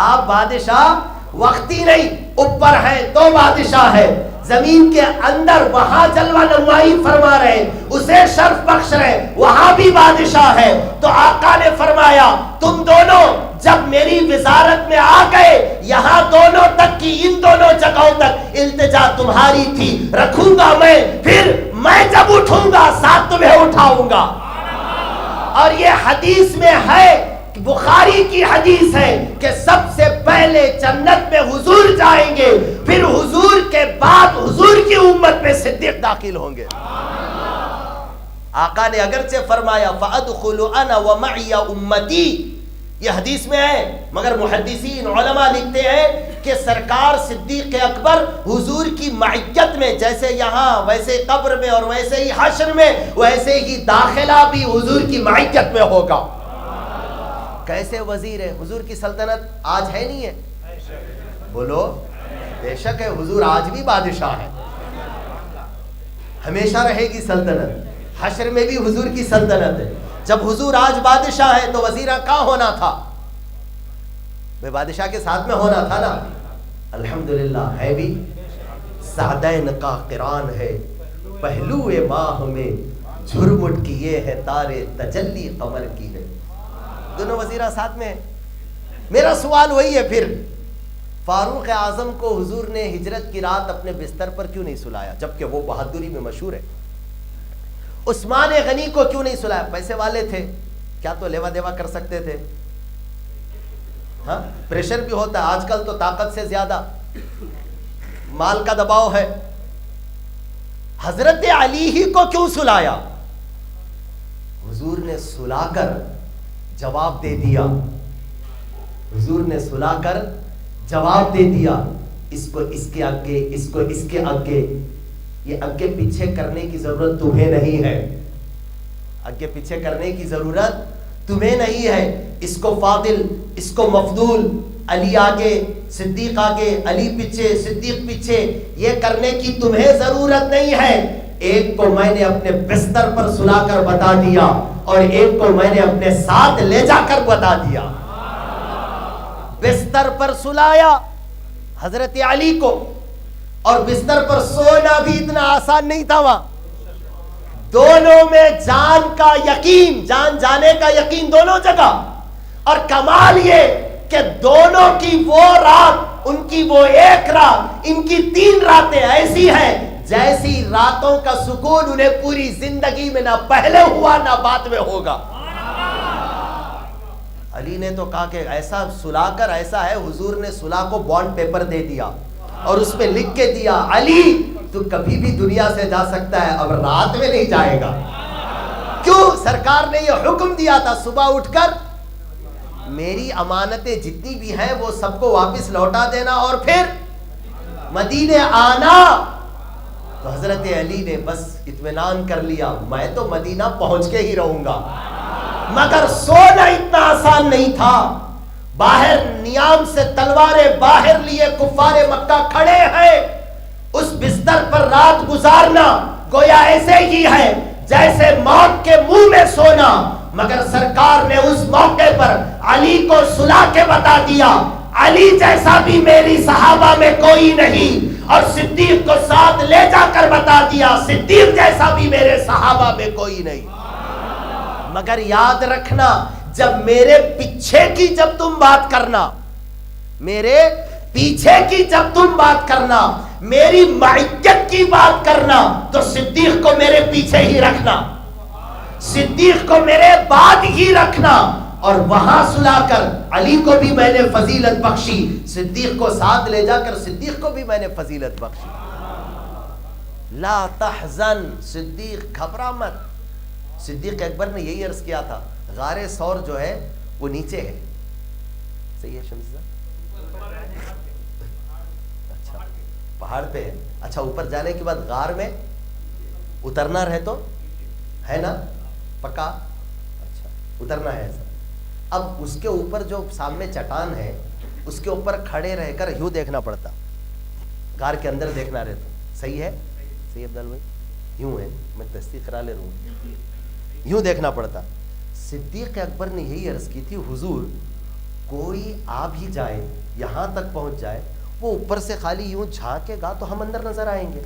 آپ بادشاہ وقتی نہیں، اوپر ہے تو بادشاہ ہے، زمین کے اندر وہاں جلوہ نمائی فرما رہے، اسے شرف بخش رہے، وہاں بھی بادشاہ ہے. تو آقا نے فرمایا تم دونوں جب میری وزارت میں آ گئے، یہاں دونوں تک کی، ان دونوں جگہوں تک التجا تمہاری تھی، رکھوں گا میں، پھر میں جب اٹھوں گا ساتھ تمہیں اٹھاؤں گا. اور یہ حدیث میں ہے، بخاری کی حدیث ہے کہ سب سے پہلے جنت میں حضور جائیں گے، پھر حضور کے بعد حضور کی امت میں صدیق داخل ہوں گے. آقا نے اگرچہ فرمایا فَأَدْخُلُ أَنَا وَمَعِيَ أُمَّتِي، یہ حدیث میں ہے، مگر محدثین علماء لکھتے ہیں کہ سرکار صدیق اکبر حضور کی معیت میں، جیسے یہاں ویسے قبر میں اور ویسے ہی حشر میں، ویسے ہی داخلہ بھی حضور کی معیت میں ہوگا. کیسے وزیر ہے؟ حضور کی سلطنت آج ہے نہیں ہے؟ بولو بے شک ہے. حضور آج بھی بادشاہ ہے، ہمیشہ رہے گی سلطنت. حشر میں بھی حضور کی سلطنت ہے. جب حضور آج بادشاہ ہے تو وزیرہ کہاں ہونا تھا؟ بے بادشاہ کے ساتھ میں ہونا تھا نا. الحمدللہ ہے بھی. سعدین کا قران ہے پہلو ماہ میں، جھرمٹ کیے ہے تارے تجلی قمر کی ہے. دونوں وزیرہ ساتھ میں ہیں. میرا سوال وہی ہے پھر فاروق اعظم کو حضور نے ہجرت کی رات اپنے بستر پر کیوں نہیں سلایا جبکہ وہ بہادری میں مشہور ہے؟ عثمان غنی کو کیوں نہیں سلایا؟ پیسے والے تھے، کیا تو لیوا دیوا کر سکتے تھے؟ ہاں پریشر بھی ہوتا ہے آج کل تو طاقت سے زیادہ مال کا دباؤ ہے۔ حضرت علی ہی کو کیوں سلایا؟ حضور نے سلا کر جواب دے دیا، حضور نے سلا کر جواب دے دیا، اس کو اس کے آگے، اس کو اس کے آگے، یہ آگے پیچھے کرنے کی ضرورت تمہیں نہیں ہے، آگے پیچھے کرنے کی ضرورت تمہیں نہیں ہے، اس کو فاضل، اس کو مفضول، علی آگے صدیق آگے، علی پیچھے صدیق پیچھے، یہ کرنے کی تمہیں ضرورت نہیں ہے۔ ایک کو میں نے اپنے بستر پر سلا کر بتا دیا اور ایک کو میں نے اپنے ساتھ لے جا کر بتا دیا۔ بستر پر سلایا حضرت علی کو، اور بستر پر سونا بھی اتنا آسان نہیں تھا وہاں، دونوں میں جان کا یقین، جان جانے کا یقین دونوں جگہ، اور کمال یہ کہ دونوں کی وہ رات، ان کی وہ ایک رات، ان کی 3 راتیں ایسی ہیں جیسی راتوں کا سکون انہیں پوری زندگی میں نہ پہلے ہوا نہ بعد میں ہوگا۔ علی نے تو کہا کہ ایسا سلا کر، ایسا ہے حضور نے سلا کو بانڈ پیپر دے دیا اور اس پہ لکھ کے دیا، علی تو کبھی بھی دنیا سے جا سکتا ہے، اب رات میں نہیں جائے گا۔ کیوں؟ سرکار نے یہ حکم دیا تھا صبح اٹھ کر میری امانتیں جتنی بھی ہیں وہ سب کو واپس لوٹا دینا اور پھر مدینے آنا۔ تو حضرت علی نے بس اطمینان کر لیا، میں تو مدینہ پہنچ کے ہی رہوں گا، مگر سونا اتنا آسان نہیں تھا۔ باہر نیام سے تلواریں باہر لیے کفار مکہ کھڑے ہیں، اس بستر پر رات گزارنا گویا ایسے ہی ہے جیسے موت کے منہ میں سونا، مگر سرکار نے اس موقع پر علی کو سلا کے بتا دیا، علی جیسا بھی میری صحابہ میں کوئی نہیں، اور صدیق کو ساتھ لے جا کر بتا دیا، صدیق جیسا بھی میرے صحابہ میں کوئی نہیں۔ مگر یاد رکھنا، جب میرے پیچھے کی جب تم بات کرنا، میرے پیچھے کی جب تم بات کرنا، میری معیت کی بات کرنا، تو صدیق کو میرے پیچھے ہی رکھنا، صدیق کو میرے بعد ہی رکھنا، اور وہاں سلا کر علی کو بھی میں نے فضیلت بخشی، صدیق کو ساتھ لے جا کر صدیق کو بھی میں نے فضیلت بخشی۔ لا تحزن، صدیق گھبرا مت۔ صدیق اکبر نے یہی عرض کیا تھا، غار ثور جو ہے وہ نیچے ہے، صحیح ہے شمس صاحب؟ اچھا پہاڑ پہ ہے، اچھا اوپر جانے کے بعد غار میں اترنا رہے تو ہے نا پکا، اچھا اترنا ہے ایسا۔ اب اس کے اوپر جو سامنے چٹان ہے اس کے اوپر کھڑے رہ کر یوں دیکھنا پڑتا، غار کے اندر دیکھنا رہتا، صحیح ہے؟ صحیح عبدال بھائی؟ یوں ہے، میں تصدیق کرا لے رہا ہوں، یوں دیکھنا پڑتا۔ صدیق اکبر نے یہی عرض کی تھی، حضور کوئی آ بھی جائے یہاں تک پہنچ جائے، وہ اوپر سے خالی یوں جھانکے گا تو ہم اندر نظر آئیں گے،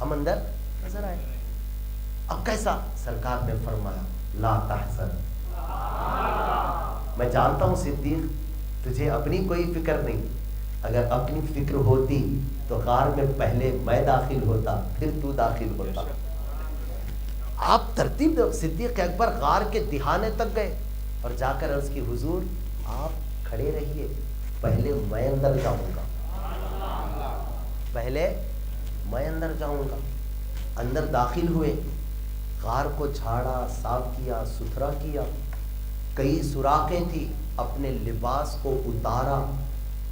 ہم اندر نظر آئیں گے۔ اب کیسا؟ سرکار نے فرمایا لا تحزن، میں جانتا ہوں صدیق تجھے اپنی کوئی فکر نہیں، اگر اپنی فکر ہوتی تو غار میں پہلے میں داخل ہوتا پھر تو داخل ہوتا۔ آپ ترتیب دو۔ صدیق اکبر غار کے دہانے تک گئے اور جا کر عرض کی، حضور آپ کھڑے رہیے، پہلے میں اندر جاؤں گا، پہلے میں اندر جاؤں گا۔ اندر داخل ہوئے، غار کو جھاڑا، صاف کیا، ستھرا کیا، کئی سوراخیں تھی، اپنے لباس کو اتارا،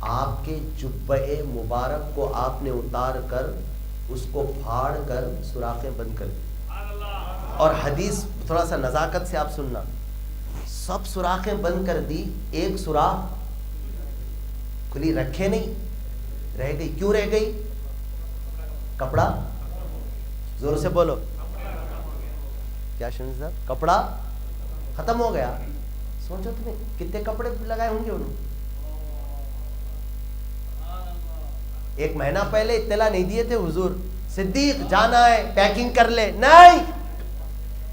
آپ کے جبہ مبارک کو آپ نے اتار کر اس کو پھاڑ کر سوراخیں بند کر دی۔ اور حدیث تھوڑا سا نزاکت سے آپ سننا، سب سوراخیں بند کر دی، ایک سوراخ کھلی رکھے نہیں، رہ گئی۔ کیوں رہ گئی؟ کپڑا، زور سے بولو، کیا شنز صاحب؟ کپڑا ختم ہو گیا۔ سوچو تمہیں کتنے کپڑے لگائے ہوں گے انہوں؟ 1 مہینہ پہلے اطلاع نہیں دیے تھے حضور، صدیق جانا ہے پیکنگ کر لے، نہیں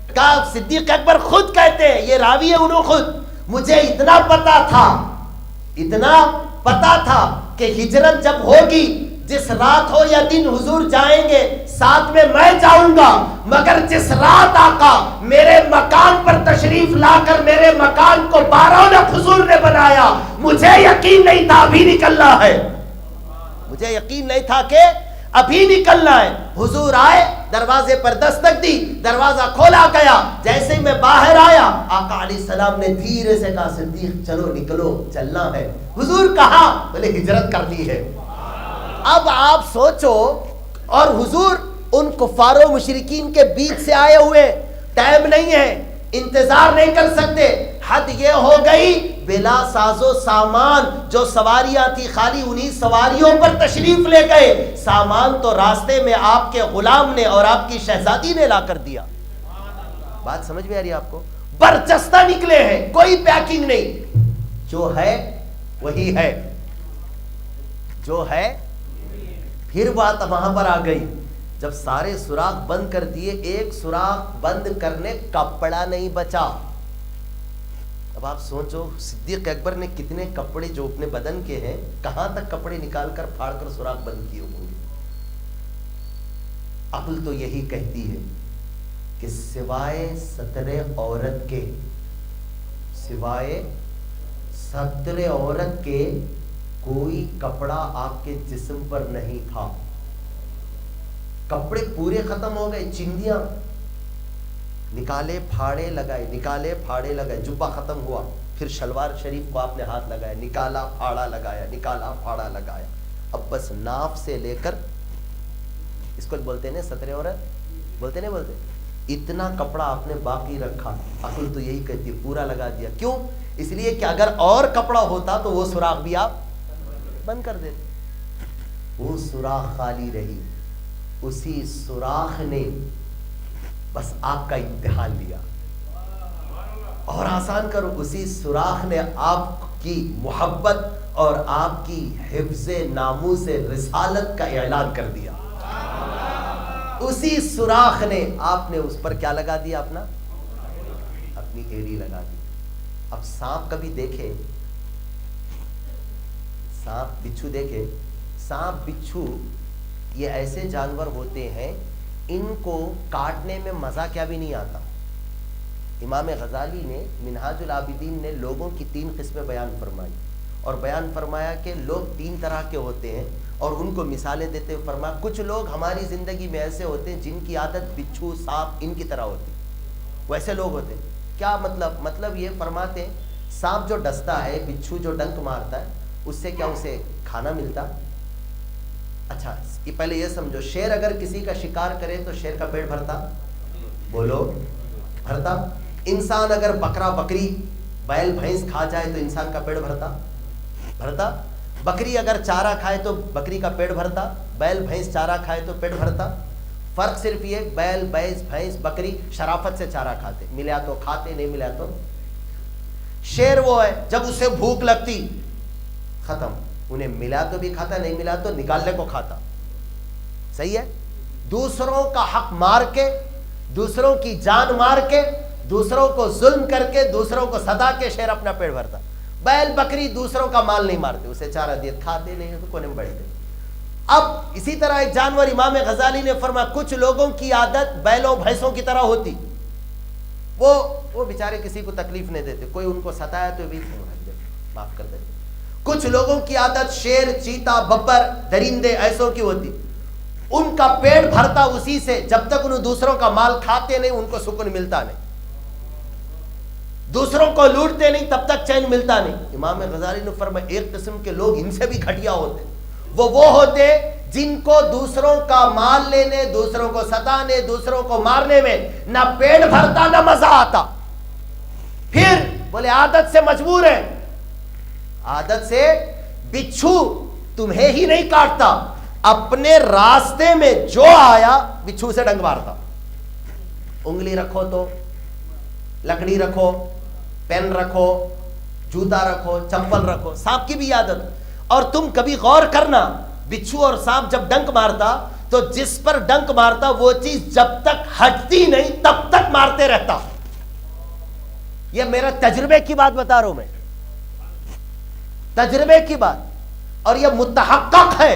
کہا۔ صدیق اکبر خود کہتے ہیں، یہ راوی ہے انہوں خود، مجھے اتنا پتا تھا کہ ہجرت جب ہوگی، جس رات ہو یا دن حضور جائیں گے ساتھ میں میں جاؤں گا، مگر جس رات آقا میرے مکان پر تشریف لا کر میرے مکان کو بارونق حضور نے بنایا، مجھے یقین نہیں تھا ابھی نکلنا ہے، مجھے یقین نہیں تھا کہ ابھی نکلنا ہے۔ حضور آئے، دروازے پر دستک دی، دروازہ کھولا گیا، جیسے ہی میں باہر آیا آقا علیہ السلام نے دھیرے سے کہا صدیق چلو نکلو، چلنا ہے۔ حضور کہا، بولے ہجرت کر لی ہے۔ اب آپ سوچو، اور حضور ان کفار و مشرکین کے بیچ سے آئے ہوئے، ٹائم نہیں ہے، انتظار نہیں کر سکتے، حد یہ ہو گئی بلا ساز و سامان، جو سواریاں تھی خالی انہی سواریوں پر تشریف لے گئے، سامان تو راستے میں آپ کے غلام نے اور آپ کی شہزادی نے لا کر دیا۔ بات سمجھ میں آ رہی ہے آپ کو؟ برجستہ نکلے ہیں، کوئی پیکنگ نہیں، جو ہے وہی ہے، جو ہے۔ پھر بات وہاں پر آ گئی، جب سارے سوراخ بند کر دیے، ایک سوراخ بند کرنے کپڑا نہیں بچا۔ اب آپ سوچو صدیق اکبر نے کتنے کپڑے جو اپنے بدن کے ہیں، کہاں تک کپڑے نکال کر پھاڑ کر سوراخ بند کیے ہوں گے؟ عقل تو یہی کہتی ہے کہ سوائے ستر عورت کے، سوائے ستر عورت کے کوئی کپڑا آپ کے جسم پر نہیں تھا۔ کپڑے پورے ختم ہو گئے، چندیاں نکالے پھاڑے لگائے، نکالے پھاڑے لگائے، جبہ ختم ہوا، پھر شلوار شریف کو آپ نے ہاتھ لگایا، نکالا پھاڑا لگایا، نکالا پھاڑا لگایا، اب بس ناف سے لے کر، اس کو بولتے ہیں ستر عورت، بولتے نہیں بولتے، اتنا کپڑا آپ نے باقی رکھا۔ عقل تو یہی کہتی ہے پورا لگا دیا، کیوں؟ اس لیے کہ اگر اور کپڑا ہوتا تو وہ سوراخ بھی آپ بند کر دیتے، وہ سوراخ خالی رہی، اسی سوراخ نے بس آپ کا امتحان لیا۔ اور آسان کرو، اسی سوراخ نے آپ کی محبت اور آپ کی حفظ ناموس رسالت کا اعلان کر دیا۔ اسی سوراخ نے آپ نے اس پر کیا لگا دیا؟ اپنا اپنی ایڑی لگا دی۔ اب سانپ کبھی دیکھے، سانپ بچھو دیکھے، سانپ بچھو یہ ایسے جانور ہوتے ہیں، ان کو کاٹنے میں مزہ کیا بھی نہیں آتا۔ امام غزالی نے منہاج العابدین نے لوگوں کی 3 قسمیں بیان فرمائی، اور بیان فرمایا کہ لوگ 3 طرح کے ہوتے ہیں، اور ان کو مثالیں دیتے ہوئے فرمایا کچھ لوگ ہماری زندگی میں ایسے ہوتے ہیں جن کی عادت بچھو سانپ ان کی طرح ہوتی، ویسے لوگ ہوتے ہیں۔ کیا مطلب یہ فرماتے ہیں سانپ جو ڈستا ہے، بچھو جو ڈنک مارتا ہے، اس سے کیا اسے کھانا ملتا؟ اچھا یہ پہلے یہ سمجھو، شیر اگر کسی کا شکار کرے تو شیر کا پیٹ بھرتا؟ بولو بھرتا۔ انسان اگر بکرا بکری بیل بھینس کھا جائے تو انسان کا پیٹ بھرتا؟ بکری اگر چارہ کھائے تو بکری کا پیٹ بھرتا؟ بیل بھینس چارہ کھائے تو پیٹ بھرتا؟ فرق صرف یہ، بیل بھینس بکری شرافت سے چارہ کھاتے، ملا تو کھاتے، نہیں ملا تو۔ شیر وہ ہے جب اسے بھوک لگتی ختم، انہیں ملا تو بھی کھاتا، نہیں ملا تو نکالنے کو کھاتا۔ صحیح ہے؟ دوسروں کا حق مار کے، دوسروں کی جان مار کے، دوسروں کو ظلم کر کے، دوسروں کو ستا کے شیر اپنا پیٹ بھرتا۔ بیل بکری دوسروں کا مال نہیں مارتے، اسے چارہ دیے، کھاتے نہیں تو کونے میں بیٹھتے۔ اب اسی طرح ایک جانور، امام غزالی نے فرمایا کچھ لوگوں کی عادت بیلوں بھینسوں کی طرح ہوتی، وہ بیچارے کسی کو تکلیف نہیں دیتے، کوئی ان کو ستایا تو بھی معاف کر دیتے۔ کچھ لوگوں کی عادت شیر، چیتا، ببر، درندے ایسوں کی ہوتی، ان کا پیٹ بھرتا اسی سے، جب تک انہیں دوسروں کا مال کھاتے نہیں ان کو سکون ملتا نہیں، دوسروں کو لوٹتے نہیں تب تک چین ملتا نہیں۔ امام غزالی نے فرمایا ایک قسم کے لوگ ان سے بھی گھٹیا ہوتے، وہ ہوتے جن کو دوسروں کا مال لینے، دوسروں کو ستانے، دوسروں کو مارنے میں نہ پیٹ بھرتا نہ مزہ آتا، پھر بولے عادت سے مجبور ہے۔ عادت سے بچھو تمہیں ہی نہیں کاٹتا، اپنے راستے میں جو آیا بچھو سے ڈنگ مارتا۔ انگلی رکھو تو لکڑی رکھو، پین رکھو، جوتا رکھو، چپل رکھو، سانپ کی بھی عادت۔ اور تم کبھی غور کرنا، بچھو اور سانپ جب ڈنک مارتا تو جس پر ڈنک مارتا وہ چیز جب تک ہٹتی نہیں تب تک مارتے رہتا۔ یہ میرا تجربے کی بات بتا رہا ہوں میں، تجربے کی بات، اور یہ متحقق ہے،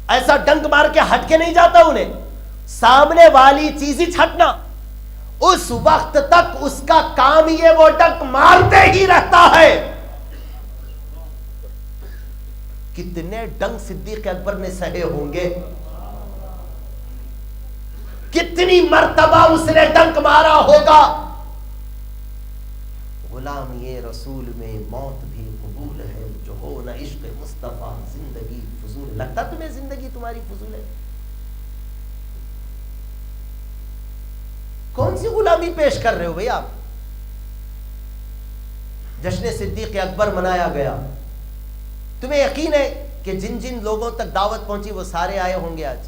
ایسا ڈنک مار کے ہٹ کے نہیں جاتا انہیں، سامنے والی چیز ہی چھٹنا، اس وقت تک اس کا کام یہ وہ ڈنک مارتے ہی رہتا ہے۔ کتنے ڈنک صدیق اکبر نے سہے ہوں گے، کتنی مرتبہ اس نے ڈنک مارا ہوگا۔ غلام یہ رسول میں موت بھی قبول ہے، جو ہو نہ عشق مصطفیٰ زندگی فضول۔ لگتا تمہیں زندگی تمہاری فضول ہے؟ کون سی غلامی پیش کر رہے ہو بھئی آپ؟ جشن صدیق اکبر منایا گیا، تمہیں یقین ہے کہ جن جن لوگوں تک دعوت پہنچی وہ سارے آئے ہوں گے آج؟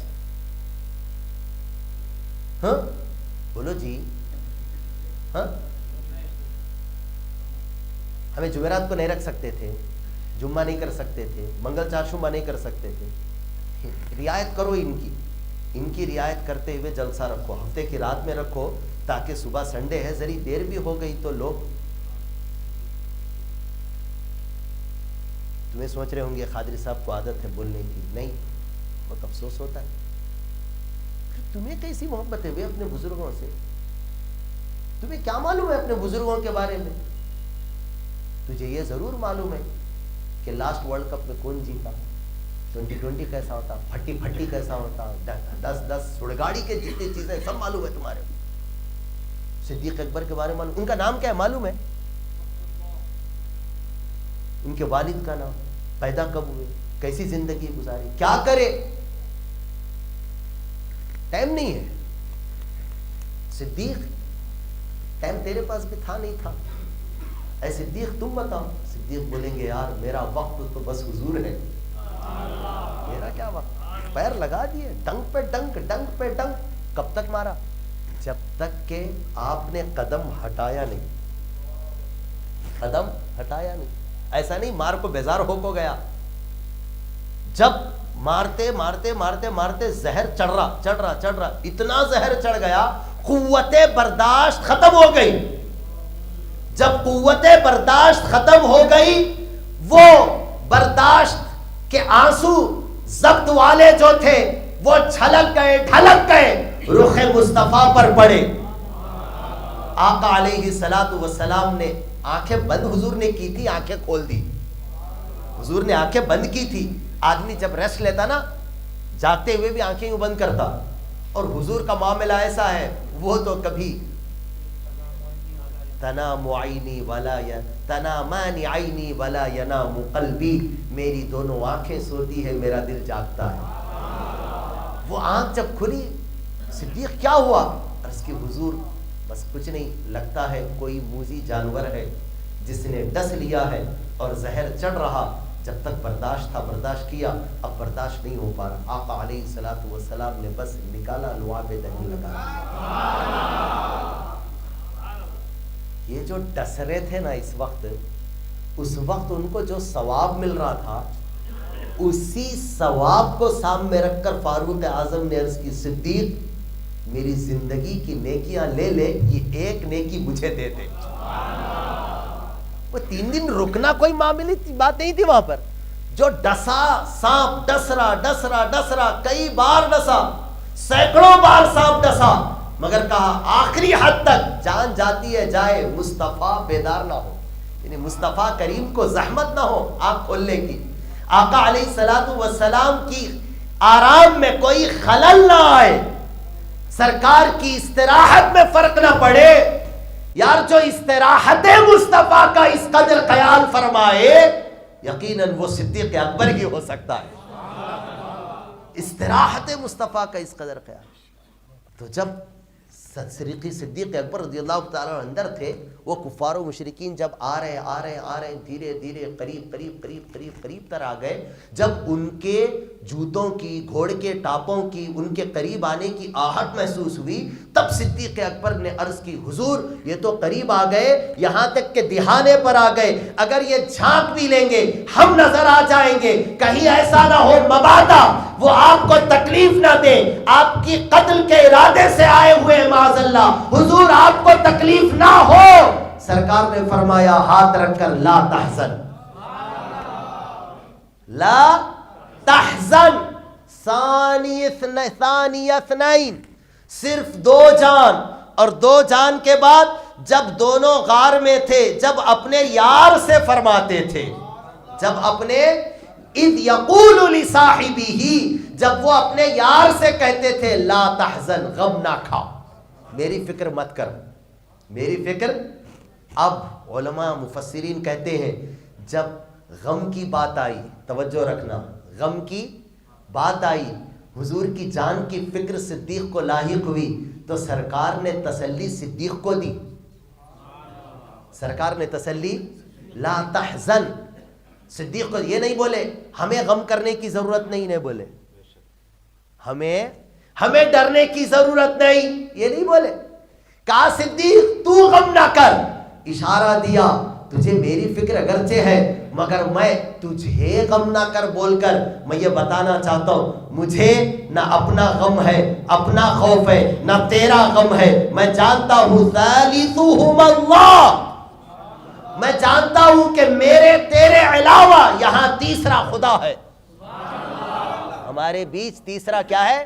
ہاں بولو جی، ہاں ہمیں جمعرات کو نہیں رکھ سکتے تھے، جمعہ نہیں کر سکتے تھے، منگل چارشمبہ نہیں کر سکتے تھے، رعایت کرو ان کی رعایت کرتے ہوئے جلسہ رکھو، ہفتے کی رات میں رکھو، تاکہ صبح سنڈے ہے ذری دیر بھی ہو گئی تو لوگ، تمہیں سوچ رہے ہوں گے قادری صاحب کو عادت ہے بولنے کی، نہیں، بہت افسوس ہوتا ہے۔ تمہیں کیسی محبت ہے بھئی اپنے بزرگوں سے؟ تمہیں کیا معلوم ہے اپنے بزرگوں کے بارے میں؟ تجھے یہ ضرور معلوم ہے کہ لاسٹ ورلڈ کپ میں کون جیتا، 2020 کیسا ہوتا، پھٹی پھٹی کیسا ہوتا، 10 سڑگاڑی کے جتنی چیزیں سب معلوم ہے تمہارے۔ صدیق اکبر کے بارے میں معلوم، ان کا نام کیا ہے معلوم ہے؟ ان کے والد کا نام، پیدا کب ہوئے، کیسی زندگی گزاری، کیا کرے، ٹائم نہیں ہے۔ صدیق ٹائم تیرے پاس بھی تھا نہیں تھا، اے صدیق تم بتاؤ۔ صدیق بولیں گے یار میرا وقت تو بس حضور ہے، میرا کیا وقت، پیر لگا دیے، ڈنک پہ ڈنک، ڈنک پہ ڈنک۔ کب تک مارا؟ جب تک کہ آپ نے قدم ہٹایا نہیں، قدم ہٹایا نہیں۔ ایسا نہیں مار کو بیزار ہو کو گیا، جب مارتے مارتے مارتے مارتے زہر چڑھ رہا، اتنا زہر چڑھ گیا قوت برداشت ختم ہو گئی۔ جب قوت برداشت ختم ہو گئی، وہ برداشت کے آنسو ضبط والے جو تھے وہ چھلک گئے، ڈھلک گئے، رخ مصطفیٰ پر پڑے۔ آقا علیہ الصلوۃ والسلام نے آنکھیں بند حضور نے کی تھی، آنکھیں کھول دی، حضور نے آنکھیں بند کی تھی۔ آدمی جب ریسٹ لیتا نا، جاگتے ہوئے بھی آنکھیں بند کرتا، اور حضور کا معاملہ ایسا ہے، وہ تو کبھی تنام عینی ولا تنامان عینی ولا ینام قلبی، میری دونوں آنکھیں سوتی ہے، میرا دل جاگتا ہے۔ وہ آنکھ جب کھلی، صدیق کیا ہوا؟ عرض کی حضور بس کچھ نہیں، لگتا ہے کوئی موذی جانور ہے جس نے ڈس لیا ہے اور زہر چڑھ رہا، جب تک برداشت تھا برداشت کیا، اب برداشت نہیں ہو پا رہا۔ آقا علیہ الصلوۃ والسلام نے بس نکالا، لعاب دہن لگا۔ یہ جو ڈس رہے تھے نا اس وقت ان کو جو ثواب مل رہا تھا، اسی ثواب کو سامنے رکھ کر فاروق اعظم نے عرض کی صدیق میری زندگی کی نیکیاں لے لے، یہ ایک نیکی مجھے دے دے۔ وہ 3 دن رکنا کوئی معمولی بات نہیں تھی وہاں پر۔ جو ڈسا سانپ، ڈس رہا، کئی بار ڈسا، سینکڑوں بار سانپ ڈسا، مگر کہا آخری حد تک جان جاتی ہے جائے، مصطفیٰ بیدار نہ ہو، یعنی مصطفیٰ کریم کو زحمت نہ ہو آنکھ کھولنے کی، آقا علیہ الصلوۃ والسلام کی آرام میں کوئی خلل نہ آئے، سرکار کی استراحت میں فرق نہ پڑے۔ یار جو استراحت مصطفیٰ کا اس قدر خیال فرمائے، یقیناً وہ صدیق اکبر ہی ہو سکتا ہے۔ استراحت مصطفیٰ کا اس قدر خیال۔ تو جب صدیق اکبر رضی اللہ تعالیٰ اندر تھے، وہ کفار و مشرکین جب آ رہے دھیرے دھیرے قریب تر آ گئے، جب ان کے جوتوں کی، گھوڑے کے ٹاپوں کی، ان کے قریب آنے کی آہٹ محسوس ہوئی، تب صدیق اکبر نے عرض کی حضور یہ تو قریب آ گئے، یہاں تک کہ دہانے پر آ گئے، اگر یہ جھانک بھی لیں گے ہم نظر آ جائیں گے، کہیں ایسا نہ ہو مبادا وہ آپ کو تکلیف نہ دیں، آپ کی قتل کے ارادے سے آئے ہوئے معاذ اللہ، حضور آپ کو تکلیف نہ ہو۔ سرکار نے فرمایا ہاتھ رکھ کر لا تحزن، لا تحزن، ثانی اثنین، صرف دو جان، اور دو جان کے بعد جب دونوں غار میں تھے، جب اپنے یار سے فرماتے تھے، جب اپنے اذ یقول لصاحبہ، جب وہ اپنے یار سے کہتے تھے لا تحزن، غم نہ کھا، میری فکر مت کر، میری فکر. اب علماء مفسرین کہتے ہیں جب غم کی بات آئی، توجہ رکھنا، غم کی بات آئی، حضور کی جان کی فکر صدیق کو لاحق ہوئی، تو سرکار نے تسلی صدیق کو دی. سرکار نے تسلی لا تحزن، صدیق کو یہ نہیں بولے ہمیں غم کرنے کی ضرورت نہیں بولے ہمیں ڈرنے کی ضرورت نہیں، یہ نہیں بولے. کہا صدیق تو غم نہ کر، اشارہ دیا تجھے میری فکر اگرچہ ہے مگر میں تجھے غم نہ کر بول کر میں یہ بتانا چاہتا ہوں مجھے نہ اپنا غم ہے، اپنا خوف ہے، نہ تیرا غم ہے. میں جانتا ہوں ثالثہم اللہ، میں جانتا ہوں کہ میرے تیرے علاوہ یہاں تیسرا خدا ہے. ہمارے بیچ تیسرا کیا ہے؟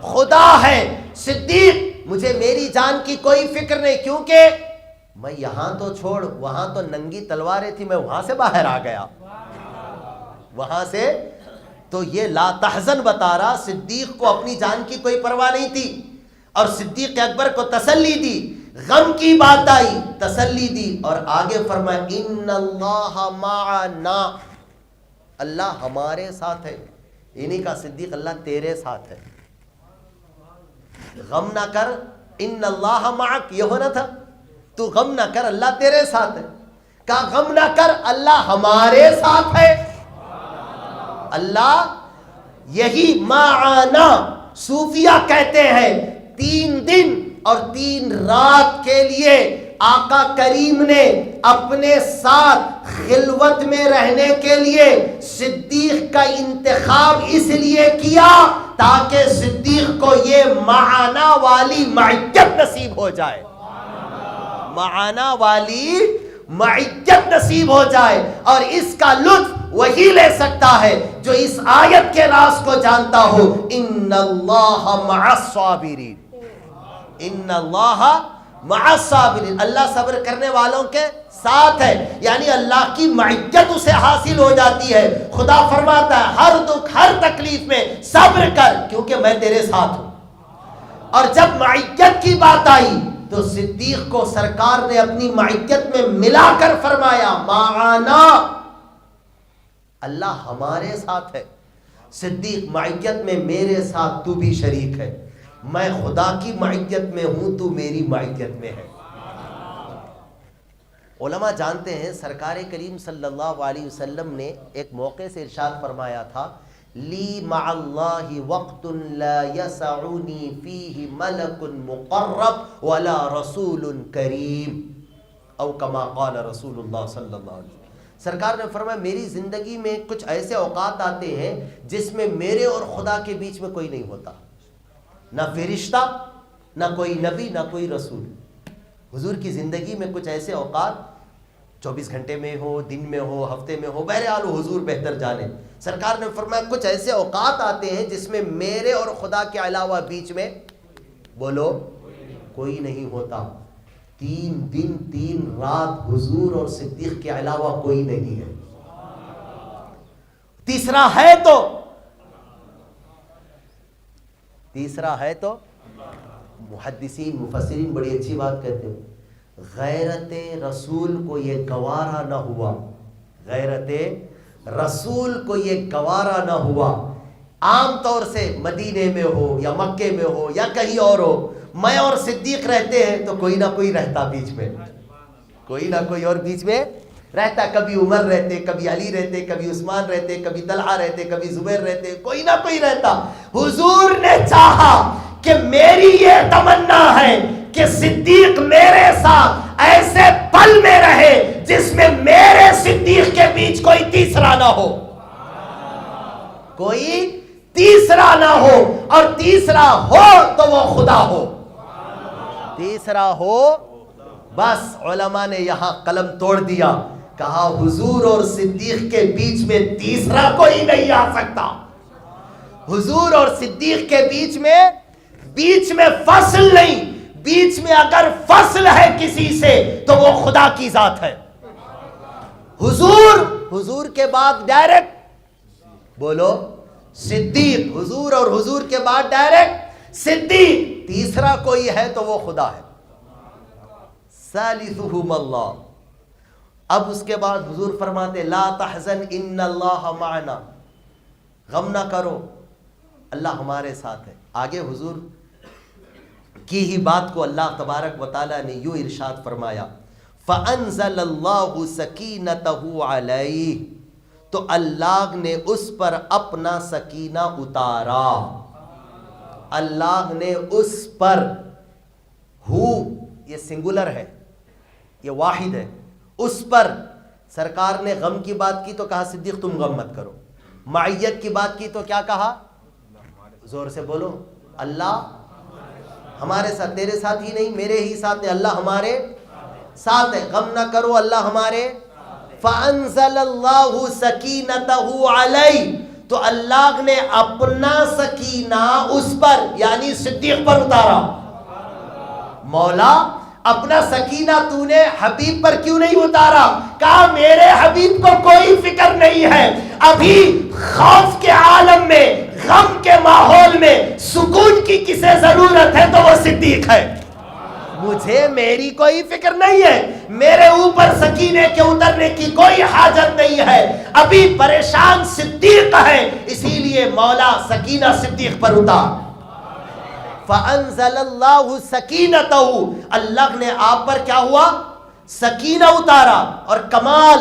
خدا ہے. صدیق مجھے میری جان کی کوئی فکر نہیں، کیونکہ میں یہاں تو چھوڑ، وہاں تو ننگی تلواریں تھی، میں وہاں سے باہر آ گیا، وہاں سے. تو یہ لا تحزن بتا رہا صدیق کو اپنی جان کی کوئی پرواہ نہیں تھی، اور صدیق اکبر کو تسلی دی. غم کی بات آئی، تسلی دی، اور آگے فرمایا ان اللہ معنا، اللہ ہمارے ساتھ ہے. انہی کا صدیق اللہ تیرے ساتھ ہے، غم نہ کر، ان اللہ معک، یہ ہونا تھا تو غم نہ کر، اللہ تیرے ساتھ ہے. کہا غم نہ کر، اللہ ہمارے ساتھ ہے. اللہ یہی معنا صوفیہ کہتے ہیں 3 دن اور 3 رات کے لیے آقا کریم نے اپنے ساتھ خلوت میں رہنے کے لیے صدیق کا انتخاب اس لیے کیا تاکہ صدیق کو یہ معانا والی معیت نصیب ہو جائے، معانا والی معیت نصیب ہو جائے. اور اس کا لطف وہی لے سکتا ہے جو اس آیت کے راز کو جانتا ہو، ان اللہ مع الصابرین، ان اللہ مع الصابرین، اللہ صبر کرنے والوں کے ساتھ ہے. یعنی اللہ کی معیت اسے حاصل ہو جاتی ہے. خدا فرماتا ہے ہر دکھ ہر تکلیف میں صبر کر کیونکہ میں تیرے ساتھ ہوں. اور جب معیت کی بات آئی تو صدیق کو سرکار نے اپنی معیت میں ملا کر فرمایا معانا، اللہ ہمارے ساتھ ہے. صدیق معیت میں میرے ساتھ تو بھی شریک ہے، میں خدا کی معیت میں ہوں، تو میری معیت میں ہے. علماء جانتے ہیں سرکار کریم صلی اللہ علیہ وسلم نے ایک موقع سے ارشاد فرمایا تھا لی مع اللہ وقت لا یسعنی فیہ ملک مقرب ولا رسول کریم، او کما قال رسول اللہ صلی اللہ علیہ وسلم. سرکار نے فرمایا میری زندگی میں کچھ ایسے اوقات آتے ہیں جس میں میرے اور خدا کے بیچ میں کوئی نہیں ہوتا، نہ فرشتہ، نہ کوئی نبی، نہ کوئی رسول. حضور کی زندگی میں کچھ ایسے اوقات 24 گھنٹے میں ہو، دن میں ہو، ہفتے میں ہو، بہرحال حضور بہتر جانے. سرکار نے فرمایا کچھ ایسے اوقات آتے ہیں جس میں میرے اور خدا کے علاوہ بیچ میں بولو کوئی نہیں ہوتا. 3 دن 3 رات حضور اور صدیق کے علاوہ کوئی نہیں ہے. تیسرا ہے تو محدثین مفسرین بڑی اچھی بات کہتے ہیں، غیرت رسول کو یہ گوارا نہ ہوا، غیرت رسول کو یہ گوارا نہ ہوا. عام طور سے مدینے میں ہو یا مکے میں ہو یا کہیں اور ہو، میں اور صدیق رہتے ہیں تو کوئی نہ کوئی رہتا بیچ میں، کوئی نہ کوئی اور بیچ میں رہتا. کبھی عمر رہتے، کبھی علی رہتے، کبھی عثمان رہتے، کبھی طلحہ رہتے، کبھی زبیر رہتے، کوئی نہ کوئی رہتا. حضور نے چاہا کہ میری یہ تمنا ہے کہ صدیق میرے ساتھ ایسے پل میں رہے جس میں میرے صدیق کے بیچ کوئی تیسرا نہ ہو، کوئی تیسرا نہ ہو. اور تیسرا ہو تو وہ خدا ہو، تیسرا ہو بس علماء نے یہاں قلم توڑ دیا، کہا حضور اور صدیق کے بیچ میں تیسرا کوئی نہیں آ سکتا. حضور اور صدیق کے بیچ میں فصل نہیں، بیچ میں اگر فصل ہے کسی سے تو وہ خدا کی ذات ہے. حضور کے بعد ڈائریکٹ بولو صدیق، حضور اور حضور کے بعد ڈائریکٹ صدیق، تیسرا کوئی ہے تو وہ خدا ہے. ثالثہم اللہ. اب اس کے بعد حضور فرماتے لا تحزن ان اللہ معنا، غم نہ کرو اللہ ہمارے ساتھ ہے. آگے حضور کی ہی بات کو اللہ تبارک و تعالیٰ نے یوں ارشاد فرمایا فَأَنزَلَ اللَّهُ سَكِينَتَهُ عَلَيْهِ، تو اللہ نے اس پر اپنا سکینہ اتارا. اللہ نے اس پر، ہو یہ سنگولر ہے، یہ واحد ہے، اس پر. سرکار نے غم کی بات کی تو کہا صدیق تم غم مت کرو. معیت کی بات کی تو کیا کہا؟ زور سے بولو اللہ ہمارے ساتھ، تیرے ساتھ ہی نہیں میرے ہی ساتھ ہے، اللہ ہمارے ساتھ ہے، غم نہ کرو اللہ ہمارے. فَأَنزَلَ اللَّهُ سَكِينَتَهُ عَلَيْهِ، تو اللہ نے اپنا سکینہ اس پر یعنی صدیق پر اتارا. مولا اپنا سکینہ تو نے حبیب پر کیوں نہیں اتارا؟ کہا میرے حبیب کو کوئی فکر نہیں ہے، ابھی خوف کے عالم میں، غم کے ماحول میں سکون کی کسے ضرورت ہے تو وہ صدیق ہے. مجھے میری کوئی فکر نہیں ہے، میرے اوپر سکینے کے اترنے کی کوئی حاجت نہیں ہے، ابھی پریشان صدیق ہے، اسی لیے مولا سکینہ صدیق پر اتار. فَأَنزَلَ اللَّهُ سَكِينَتَهُ، اللہ نے آپ پر کیا ہوا؟ سکینہ اتارا. اور کمال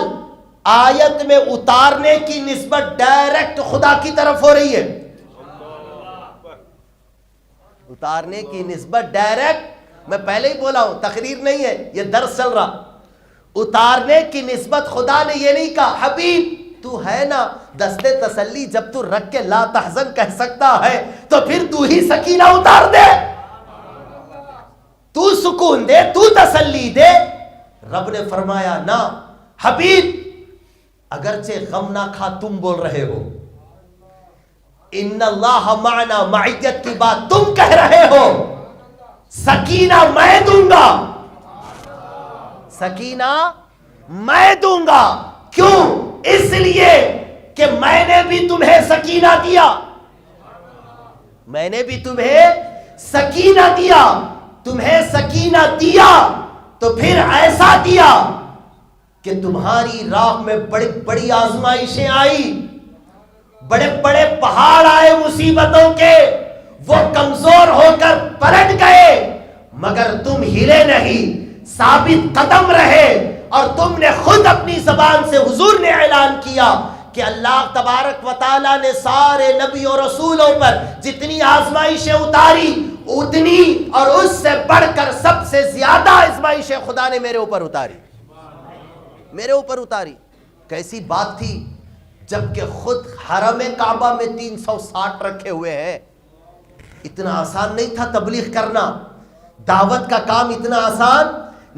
آیت میں اتارنے کی نسبت ڈائریکٹ خدا کی طرف ہو رہی ہے. اتارنے کی نسبت ڈائریکٹ، میں پہلے ہی بولا ہوں تقریر نہیں ہے یہ درس چل رہا. اتارنے کی نسبت خدا نے یہ نہیں کہا حبیب تو ہے نا دستے تسلی، جب تو رکھ کے لا تحزن کہہ سکتا ہے تو پھر تو ہی سکینہ اتار دے، تو سکون دے، تو تسلی دے. رب نے فرمایا نا حبیب اگرچہ غم نہ کھا تم بول رہے ہو، ان اللہ معنا معیت کی بات تم کہہ رہے ہو، سکینہ میں دوں گا، سکینہ میں دوں گا. کیوں؟ اس لیے کہ میں نے بھی تمہیں سکینہ دیا، میں نے بھی تمہیں سکینہ دیا. تمہیں سکینہ دیا تو پھر ایسا دیا کہ تمہاری راہ میں بڑی بڑی آزمائشیں آئی، بڑے بڑے پہاڑ آئے مصیبتوں کے، وہ کمزور ہو کر پلٹ گئے مگر تم ہلے نہیں، ثابت قدم رہے. اور تم نے خود اپنی زبان سے حضور نے اعلان کیا کہ اللہ تبارک و تعالیٰ نے سارے نبی اور رسولوں پر جتنی آزمائشیں اتاری اتنی اور اس سے بڑھ کر سب سے زیادہ آزمائشیں خدا نے میرے اوپر اتاری، میرے اوپر اتاری. کیسی بات تھی جبکہ خود حرم کعبہ میں 360 رکھے ہوئے ہیں. اتنا آسان نہیں تھا تبلیغ کرنا، دعوت کا کام اتنا آسان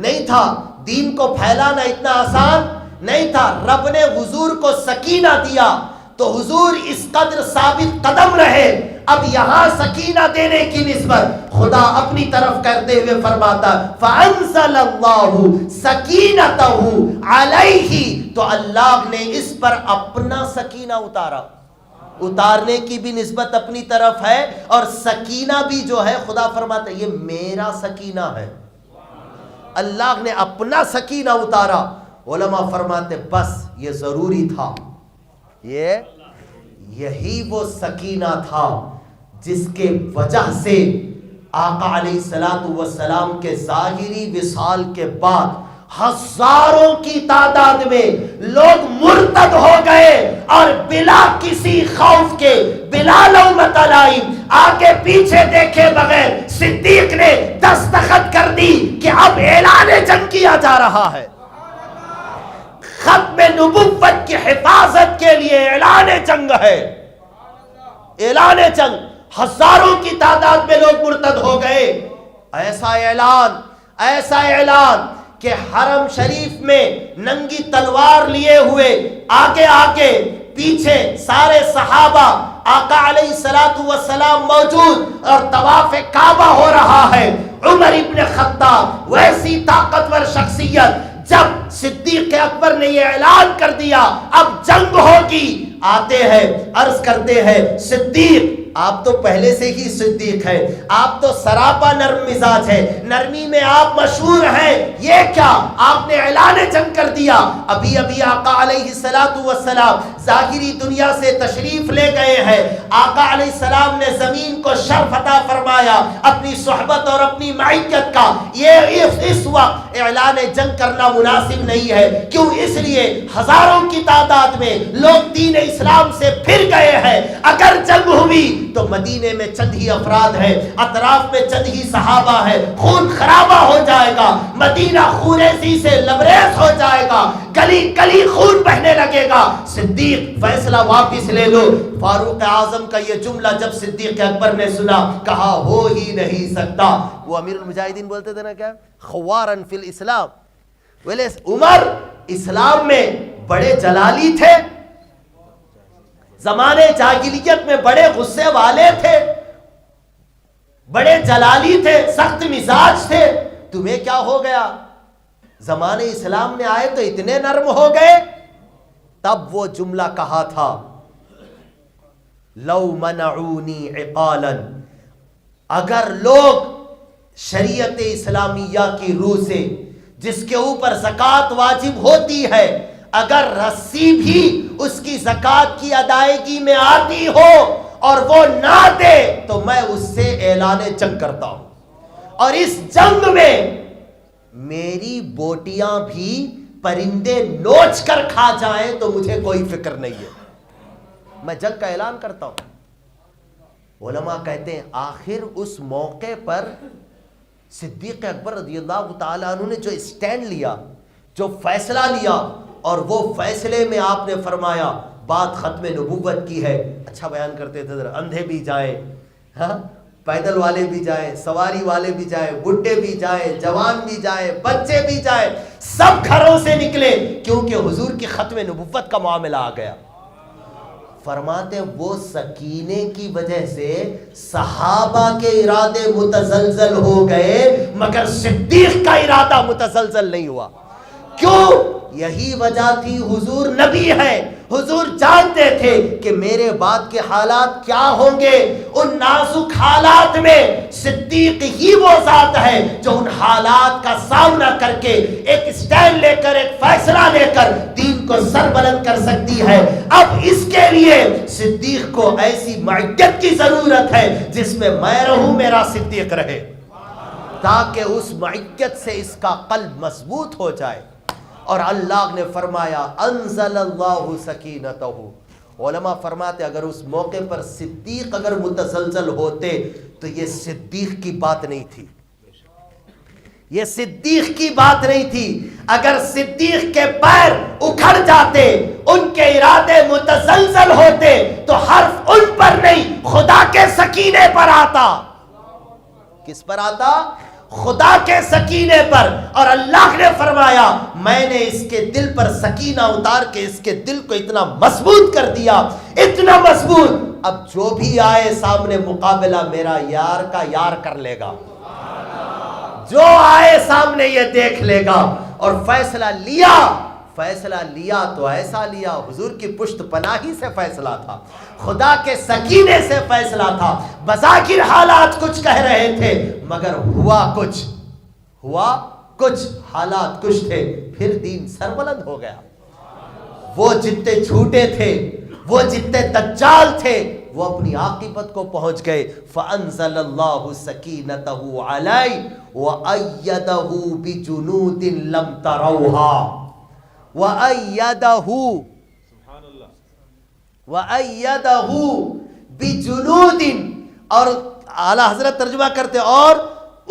نہیں تھا، دین کو پھیلانا اتنا آسان نہیں تھا. رب نے حضور کو سکینہ دیا تو حضور اس قدر ثابت قدم رہے. اب یہاں سکینہ دینے کی نسبت خدا اپنی طرف کرتے ہوئے فرماتا فَأَنزَلَ اللَّهُ سَكِينَتَهُ عَلَيْهِ، تو اللہ نے اس پر اپنا سکینہ اتارا. اتارنے کی بھی نسبت اپنی طرف ہے اور سکینہ بھی جو ہے خدا فرماتا ہے یہ میرا سکینہ ہے. اللہ نے اپنا سکینہ اتارا. علماء فرماتے بس یہ ضروری تھا، یہی وہ سکینہ تھا جس کے وجہ سے آقا علیہ السلام کے ظاہری وصال کے بعد ہزاروں کی تعداد میں لوگ مرتد ہو گئے اور بلا کسی خوف کے، بلا لومۃ لائم، آگے پیچھے دیکھے بغیر صدیق نے دستخط کر دی کہ اب اعلان جنگ کیا جا رہا ہے. ختم نبوت کی حفاظت کے لیے اعلان جنگ ہے، اعلان جنگ. ہزاروں کی تعداد میں لوگ مرتد ہو گئے. ایسا اعلان کہ حرم شریف میں ننگی تلوار لیے ہوئے آگے آگے پیچھے سارے صحابہ آقا علیہ الصلوۃ والسلام موجود اور طواف کعبہ ہو رہا ہے. عمر ابن خطاب ویسی طاقتور شخصیت، جب صدیق اکبر نے یہ اعلان کر دیا اب جنگ ہوگی، آتے ہیں عرض کرتے ہیں صدیق آپ تو پہلے سے ہی صدیق ہے، آپ تو سراپا نرم مزاج ہے، نرمی میں آپ مشہور ہیں، یہ کیا آپ نے اعلان جنگ کر دیا؟ ابھی ابھی آقا علیہ الصلوۃ والسلام ظاہری دنیا سے تشریف لے گئے ہیں، آقا علیہ السلام نے زمین کو شرف عطا فرمایا اپنی صحبت اور اپنی معیت کا، یہ اس وقت اعلان جنگ کرنا مناسب نہیں ہے. کیوں؟ اس لیے ہزاروں کی تعداد میں لوگ دین اسلام سے پھر گئے ہیں. اگر جنگ ہوئی تو مدینے میں چند ہی افراد ہیں، اطراف میں چند ہی صحابہ ہیں، خون خرابہ ہو جائے گا، مدینہ خونریزی سے لبریز ہو جائے گا، گلی گلی خون بہنے لگے گا. صدیق فیصلہ واپس لے لو. فاروق اعظم کا یہ جملہ جب صدیق اکبر نے سنا کہا ہو ہی نہیں سکتا. وہ امیر المجاہدین بولتے تھے نا کیا خوارن فی الاسلام. ویلے عمر اسلام میں بڑے جلالی تھے، زمانے جاہلیت میں بڑے غصے والے تھے، بڑے جلالی تھے، سخت مزاج تھے، تمہیں کیا ہو گیا؟ زمانے اسلام میں آئے تو اتنے نرم ہو گئے. تب وہ جملہ کہا تھا لو منعونی عقالا، اگر لوگ شریعت اسلامیہ کی روح سے جس کے اوپر زکوٰۃ واجب ہوتی ہے، اگر رسی بھی اس کی زکوٰۃ کی ادائیگی میں آتی ہو اور وہ نہ دے تو میں اس سے اعلان جنگ کرتا ہوں، اور اس جنگ میں میری بوٹیاں بھی پرندے نوچ کر کھا جائیں تو مجھے کوئی فکر نہیں ہے، میں جنگ کا اعلان کرتا ہوں. علماء کہتے ہیں آخر اس موقع پر صدیق اکبر رضی اللہ تعالیٰ عنہ نے جو اسٹینڈ لیا، جو فیصلہ لیا، اور وہ فیصلے میں آپ نے فرمایا بات ختم نبوت کی ہے. اچھا بیان کرتے تھے، اندھے بھی جائیں، ہاں پیدل والے بھی جائیں، سواری والے بھی جائیں، بڈھے بھی جائیں، جوان بھی جائیں، بچے بھی جائیں، سب گھروں سے نکلے، کیونکہ حضور کی ختم نبوت کا معاملہ آ گیا. فرماتے وہ سکینے کی وجہ سے صحابہ کے ارادے متزلزل ہو گئے مگر صدیق کا ارادہ متزلزل نہیں ہوا. کیوں؟ یہی وجہ تھی حضور نبی ہیں، حضور جانتے تھے کہ میرے بعد کے حالات کیا ہوں گے. ان نازک حالات میں صدیق ہی وہ ذات ہے جو ان حالات کا سامنا کر کے ایک اسٹینڈ لے کر، ایک فیصلہ لے کر دین کو سر بلند کر سکتی ہے. اب اس کے لیے صدیق کو ایسی معیت کی ضرورت ہے جس میں میں رہوں، میرا صدیق رہے، تاکہ اس معیت سے اس کا قلب مضبوط ہو جائے. اور اللہ نے فرمایا انزل اللہ سکینتہ. علماء فرماتے اگر اس موقع پر صدیق اگر متزلزل ہوتے تو یہ صدیق کی بات نہیں تھی، یہ صدیق کی بات نہیں تھی. اگر صدیق کے پیر اکھڑ جاتے، ان کے ارادے متزلزل ہوتے تو حرف ان پر نہیں خدا کے سکینے پر آتا. کس پر آتا؟ خدا کے سکینے پر. اور اللہ نے فرمایا میں نے اس کے دل پر سکینہ اتار کے اس کے دل کو اتنا مضبوط کر دیا، اتنا مضبوط، اب جو بھی آئے سامنے مقابلہ میرا یار کا یار کر لے گا، جو آئے سامنے یہ دیکھ لے گا. اور فیصلہ لیا تو ایسا لیا، حضور کی پشت پناہی سے فیصلہ تھا، خدا کے سکینے سے فیصلہ تھا. بظاہر حالات کچھ کہہ رہے تھے مگر ہوا کچھ حالات کچھ تھے. پھر دین سربلند ہو گیا. وہ جتنے جھوٹے تھے، وہ جتنے دجال تھے، وہ اپنی عاقبت کو پہنچ گئے. فَأَنزَلَ اللَّهُ سَكِينَتَهُ عَلَيْهِ وَأَيَّدَهُ بِجُنُودٍ لَمْ تَرَوْهَا وَأَيَّدَهُ بِجُنُودٍ. اور اعلیٰ حضرت ترجمہ کرتے اور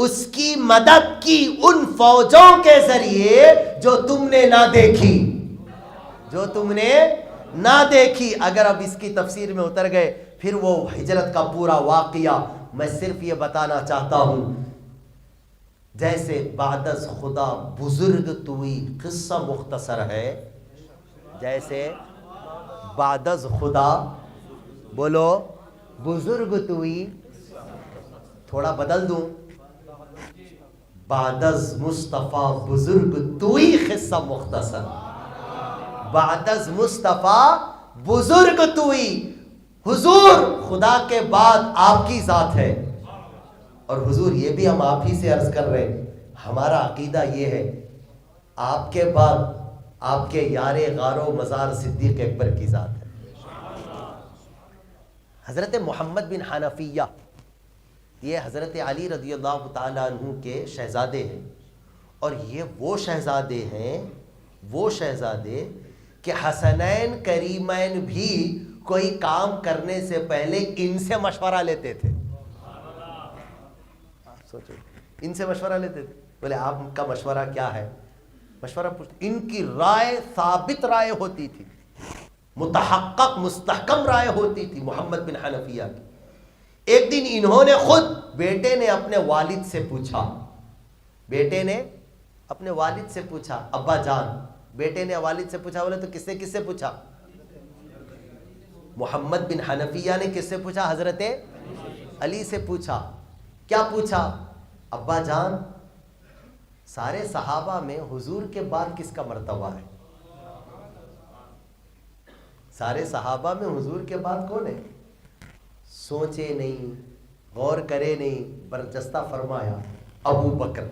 اس کی مدد کی ان فوجوں کے ذریعے جو تم نے نہ دیکھی. اگر اب اس کی تفسیر میں اتر گئے پھر وہ ہجرت کا پورا واقعہ میں صرف یہ بتانا چاہتا ہوں. جیسے بعد از خدا بزرگ توئی قصہ مختصر ہے، جیسے بعد از خدا بولو بزرگ توئی، تھوڑا بدل دوں، بعد از مصطفیٰ بزرگ توئی قصہ مختصر، بعد از مصطفیٰ بزرگ توئی، حضور خدا کے بعد آپ کی ذات ہے، اور حضور یہ بھی ہم آپ ہی سے عرض کر رہے ہیں، ہمارا عقیدہ یہ ہے آپ کے بعد آپ کے یار غار و مزار صدیق اکبر کی ذات ہے۔ حضرت محمد بن حنفیہ یہ حضرت علی رضی اللہ تعالیٰ عنہ کے شہزادے ہیں، اور یہ وہ شہزادے ہیں، وہ شہزادے کہ حسنین کریمین بھی کوئی کام کرنے سے پہلے ان سے مشورہ لیتے تھے۔ سوچو، ان سے مشورہ لیتے تھے، بولے آپ کا مشورہ کیا ہے، مشورہ پوچھتے، ان کی رائے ثابت رائے ہوتی تھی، متحقق مستحکم رائے ہوتی تھی محمد بن حنفیہ کی۔ ایک دن انہوں نے خود، بیٹے نے اپنے والد سے پوچھا، بیٹے نے اپنے والد سے پوچھا، ابا جان، بیٹے نے والد سے پوچھا، بولے تو کس سے پوچھا؟ محمد بن حنفیہ نے کس سے پوچھا؟ حضرت علی سے پوچھا۔ کیا پوچھا؟ ابا جان، سارے صحابہ میں حضور کے بعد کس کا مرتبہ ہے؟ سارے صحابہ میں حضور کے بعد کون ہے؟ سوچے نہیں، غور کرے نہیں، برجستہ فرمایا ابو بکر۔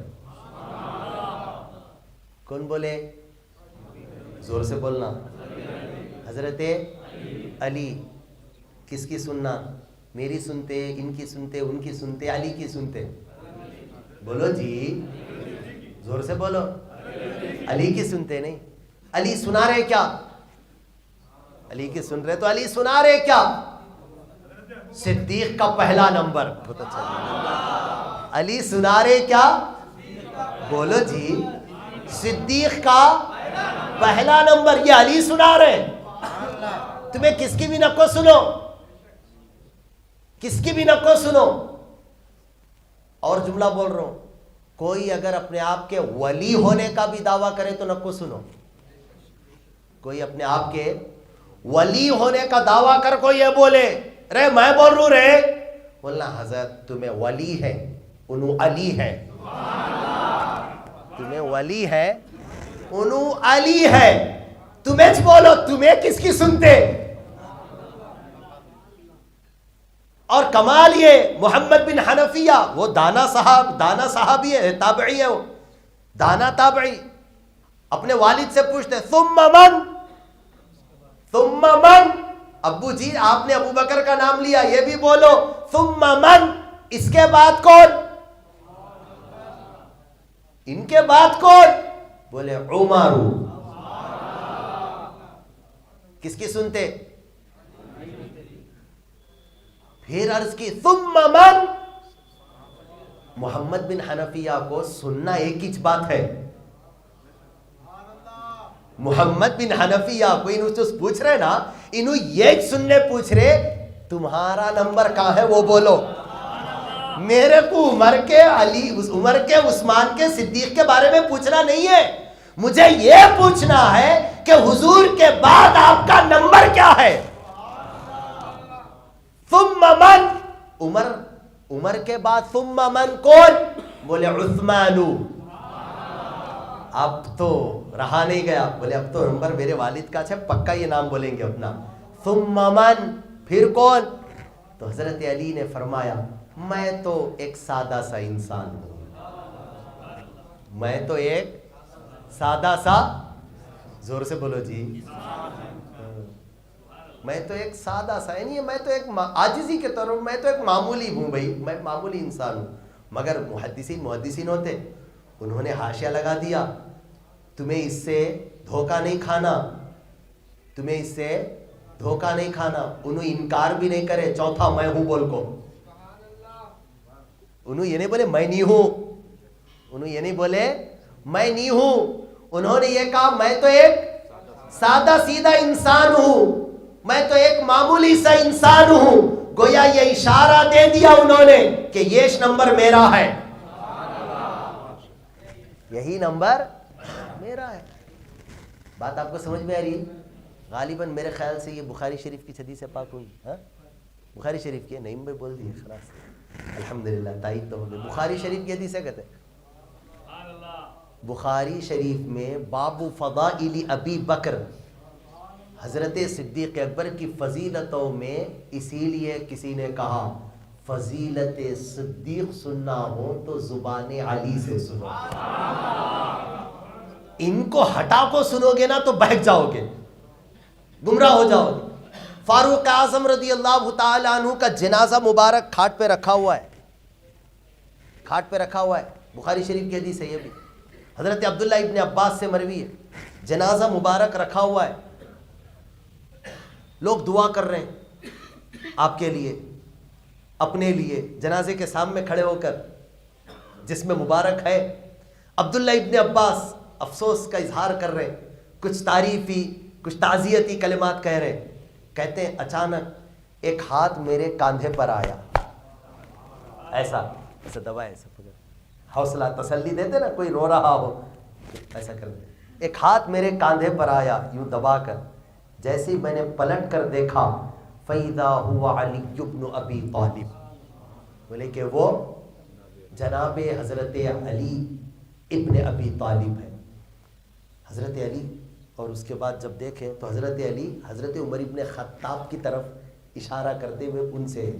کون بولے؟ زور سے بولنا۔ حضرت علی۔ کس کی سننا؟ میری سنتے، ان کی سنتے، ان کی سنتے، علی کی سنتے؟ بولو جی، زور سے بولو۔ علی کی سنتے نہیں؟ علی سنا رہے کیا؟ علی کی سن رہے تو علی سنا رہے کیا؟ صدیق کا پہلا نمبر۔ بہت اچھا۔ علی سنا رہے کیا؟ بولو جی، صدیق کا پہلا نمبر، یہ علی سنا رہے۔ تمہیں کس کی بھی نقو سنو، کس کی بھی نقو سنو۔ اور جملہ بول رہا ہوں، کوئی اگر اپنے آپ کے ولی ہونے کا بھی دعویٰ کرے تو نقو سنو۔ کوئی اپنے آپ کے ولی ہونے کا دعویٰ کر کو یہ بولے، رے میں بول رہا رے، بولنا حضرت تمہیں ولی ہے، انہوں علی ہے، تمہیں ولی ہے، انہوں علی ہے، تمہیں بولو تمہیں کس کی سنتے۔ اور کمال یہ محمد بن حنفیہ وہ دانا صحابی ہے، تابعی ہے، وہ دانا تابعی، اپنے والد سے پوچھتے ثم من، ثم من، ابو جی آپ نے ابو بکر کا نام لیا، یہ بھی بولو ثم من، اس کے بعد کون، ان کے بعد کون؟ بولے عمر۔ کس کی سنتے؟ پھر عرض کی ثم من۔ محمد بن حنفیہ کو سننا ایک ہی بات ہے، محمد بن حنفیہ کو انہوں سے پوچھ رہے نا، انہوں یہ سننے پوچھ رہے تمہارا نمبر کہاں ہے وہ بولو۔ میرے کو عمر کے، علی، عمر کے، عثمان کے، صدیق کے بارے میں پوچھنا نہیں ہے، مجھے یہ پوچھنا ہے کہ حضور کے بعد آپ کا نمبر کیا ہے۔ ثم من، عمر کے بعد ثم من کون؟ بولے عثمان۔ اب تو رہا نہیں گیا، بولے اب تو نمبر میرے والد کا ہے، پکا یہ نام بولیں گے اپنا۔ ثم من، پھر کون؟ تو حضرت علی نے فرمایا میں تو ایک سادہ سا انسان ہوں، میں تو ایک سادہ سا، زور سے بولو جی، میں تو ایک سادہ سا، یعنی میں تو ایک عاجزی کے طور پر میں تو ایک معمولی ہوں بھائی، میں معمولی انسان ہوں۔ مگر محدثین ہوتے، انہوں نے حاشیہ لگا دیا، تمہیں اس سے دھوکہ نہیں کھانا، تمہیں اس سے دھوکہ نہیں کھانا۔ انہوں انکار بھی نہیں کرے چوتھا میں ہوں بول کو، انہوں یہ نہیں بولے میں نہیں ہوں، انہوں یہ نہیں بولے میں نہیں ہوں، انہوں نے یہ کہا میں تو ایک سادہ سیدھا انسان ہوں، میں تو ایک معمولی سا انسان ہوں۔ گویا یہ اشارہ دے دیا انہوں نے کہ یہ نمبر میرا ہے، یہی نمبر میرا ہے. بات آپ کو سمجھ میں آ رہی ہے؟ غالباً میرے خیال سے یہ بخاری شریف کی حدیث پاک ہوئی. ہاں بخاری شریف کی نہیں بھائی بول دی خلاص الحمدللہ تائید تو ہو گئی. بخاری شریف کی حدیث ہے کہتے ہیں. بخاری شریف میں باب فضائل ابی بکر حضرت صدیق اکبر کی فضیلتوں میں اسی لیے کسی نے کہا فضیلت صدیق سننا ہو تو زبان علی سے سنو. ان کو ہٹا کو سنو گے نا تو بہک جاؤ گے, گمراہ ہو جاؤ گے. فاروق اعظم رضی اللہ تعالی عنہ کا جنازہ مبارک کھاٹ پہ رکھا ہوا ہے, کھاٹ پہ رکھا ہوا ہے. بخاری شریف کی حدیث ہے یہ بھی. حضرت عبداللہ ابن عباس سے مروی ہے. جنازہ مبارک رکھا ہوا ہے, لوگ دعا کر رہے ہیں آپ کے لیے, اپنے لیے, جنازے کے سامنے کھڑے ہو کر جس میں مبارک ہے. عبداللہ ابن عباس افسوس کا اظہار کر رہے ہیں, کچھ تعریفی کچھ تعزیتی کلمات کہہ رہے ہیں. کہتے ہیں اچانک ایک ہاتھ میرے کاندھے پر آیا, ایسا دبا, ایسا حوصلہ تسلی دیتے نا, کوئی رو رہا ہو ایسا کر دے. ایک ہاتھ میرے کاندھے پر آیا یوں دبا کر, جیسے ہی میں نے پلٹ کر دیکھا فَإِذَا هُوَ عَلِيُّ بْنُ أَبِي طَالِبٍ, بولے کہ وہ جناب حضرت علی ابن ابی طالب ہے. حضرت علی, اور اس کے بعد جب دیکھیں تو حضرت علی حضرت عمر ابن خطاب کی طرف اشارہ کرتے ہوئے ان سے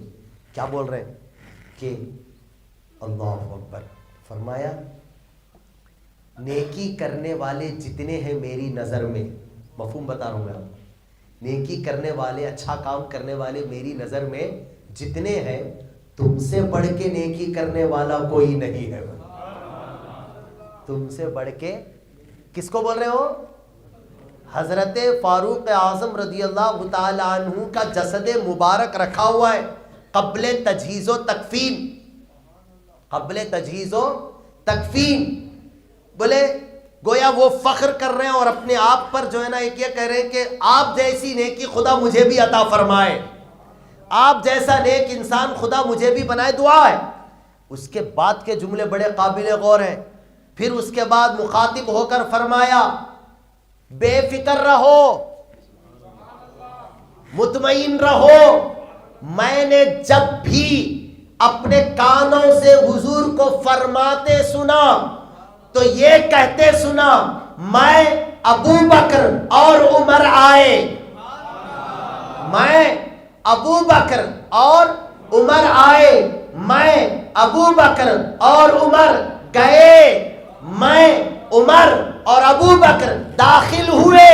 کیا بول رہے ہیں کہ اللہ اکبر. فرمایا نیکی کرنے والے جتنے ہیں میری نظر میں, مفہوم بتا رہا ہوں میں آپ کو, نیکی کرنے والے اچھا کام کرنے والے میری نظر میں جتنے ہیں تم سے بڑھ کے نیکی کرنے والا کوئی نہیں ہے. تم سے بڑھ کے کس کو بول رہے ہو؟ حضرت فاروق اعظم رضی اللہ تعالی عنہ کا جسد مبارک رکھا ہوا ہے قبل تجہیز و تکفین, قبل تجہیز و تکفین. بولے گویا وہ فخر کر رہے ہیں اور اپنے آپ پر جو ہے نا ایک یہ کہہ رہے ہیں کہ آپ جیسی نیکی خدا مجھے بھی عطا فرمائے, آپ جیسا نیک انسان خدا مجھے بھی بنائے, دعا ہے. اس کے بعد کے جملے بڑے قابل غور ہیں. پھر اس کے بعد مخاطب ہو کر فرمایا بے فکر رہو, مطمئن رہو, میں نے جب بھی اپنے کانوں سے حضور کو فرماتے سنا تو یہ کہتے سنا میں ابو بکر اور عمر آئے, میں ابو بکر اور عمر آئے, میں ابو بکر اور عمر گئے, میں عمر اور ابو بکر داخل ہوئے.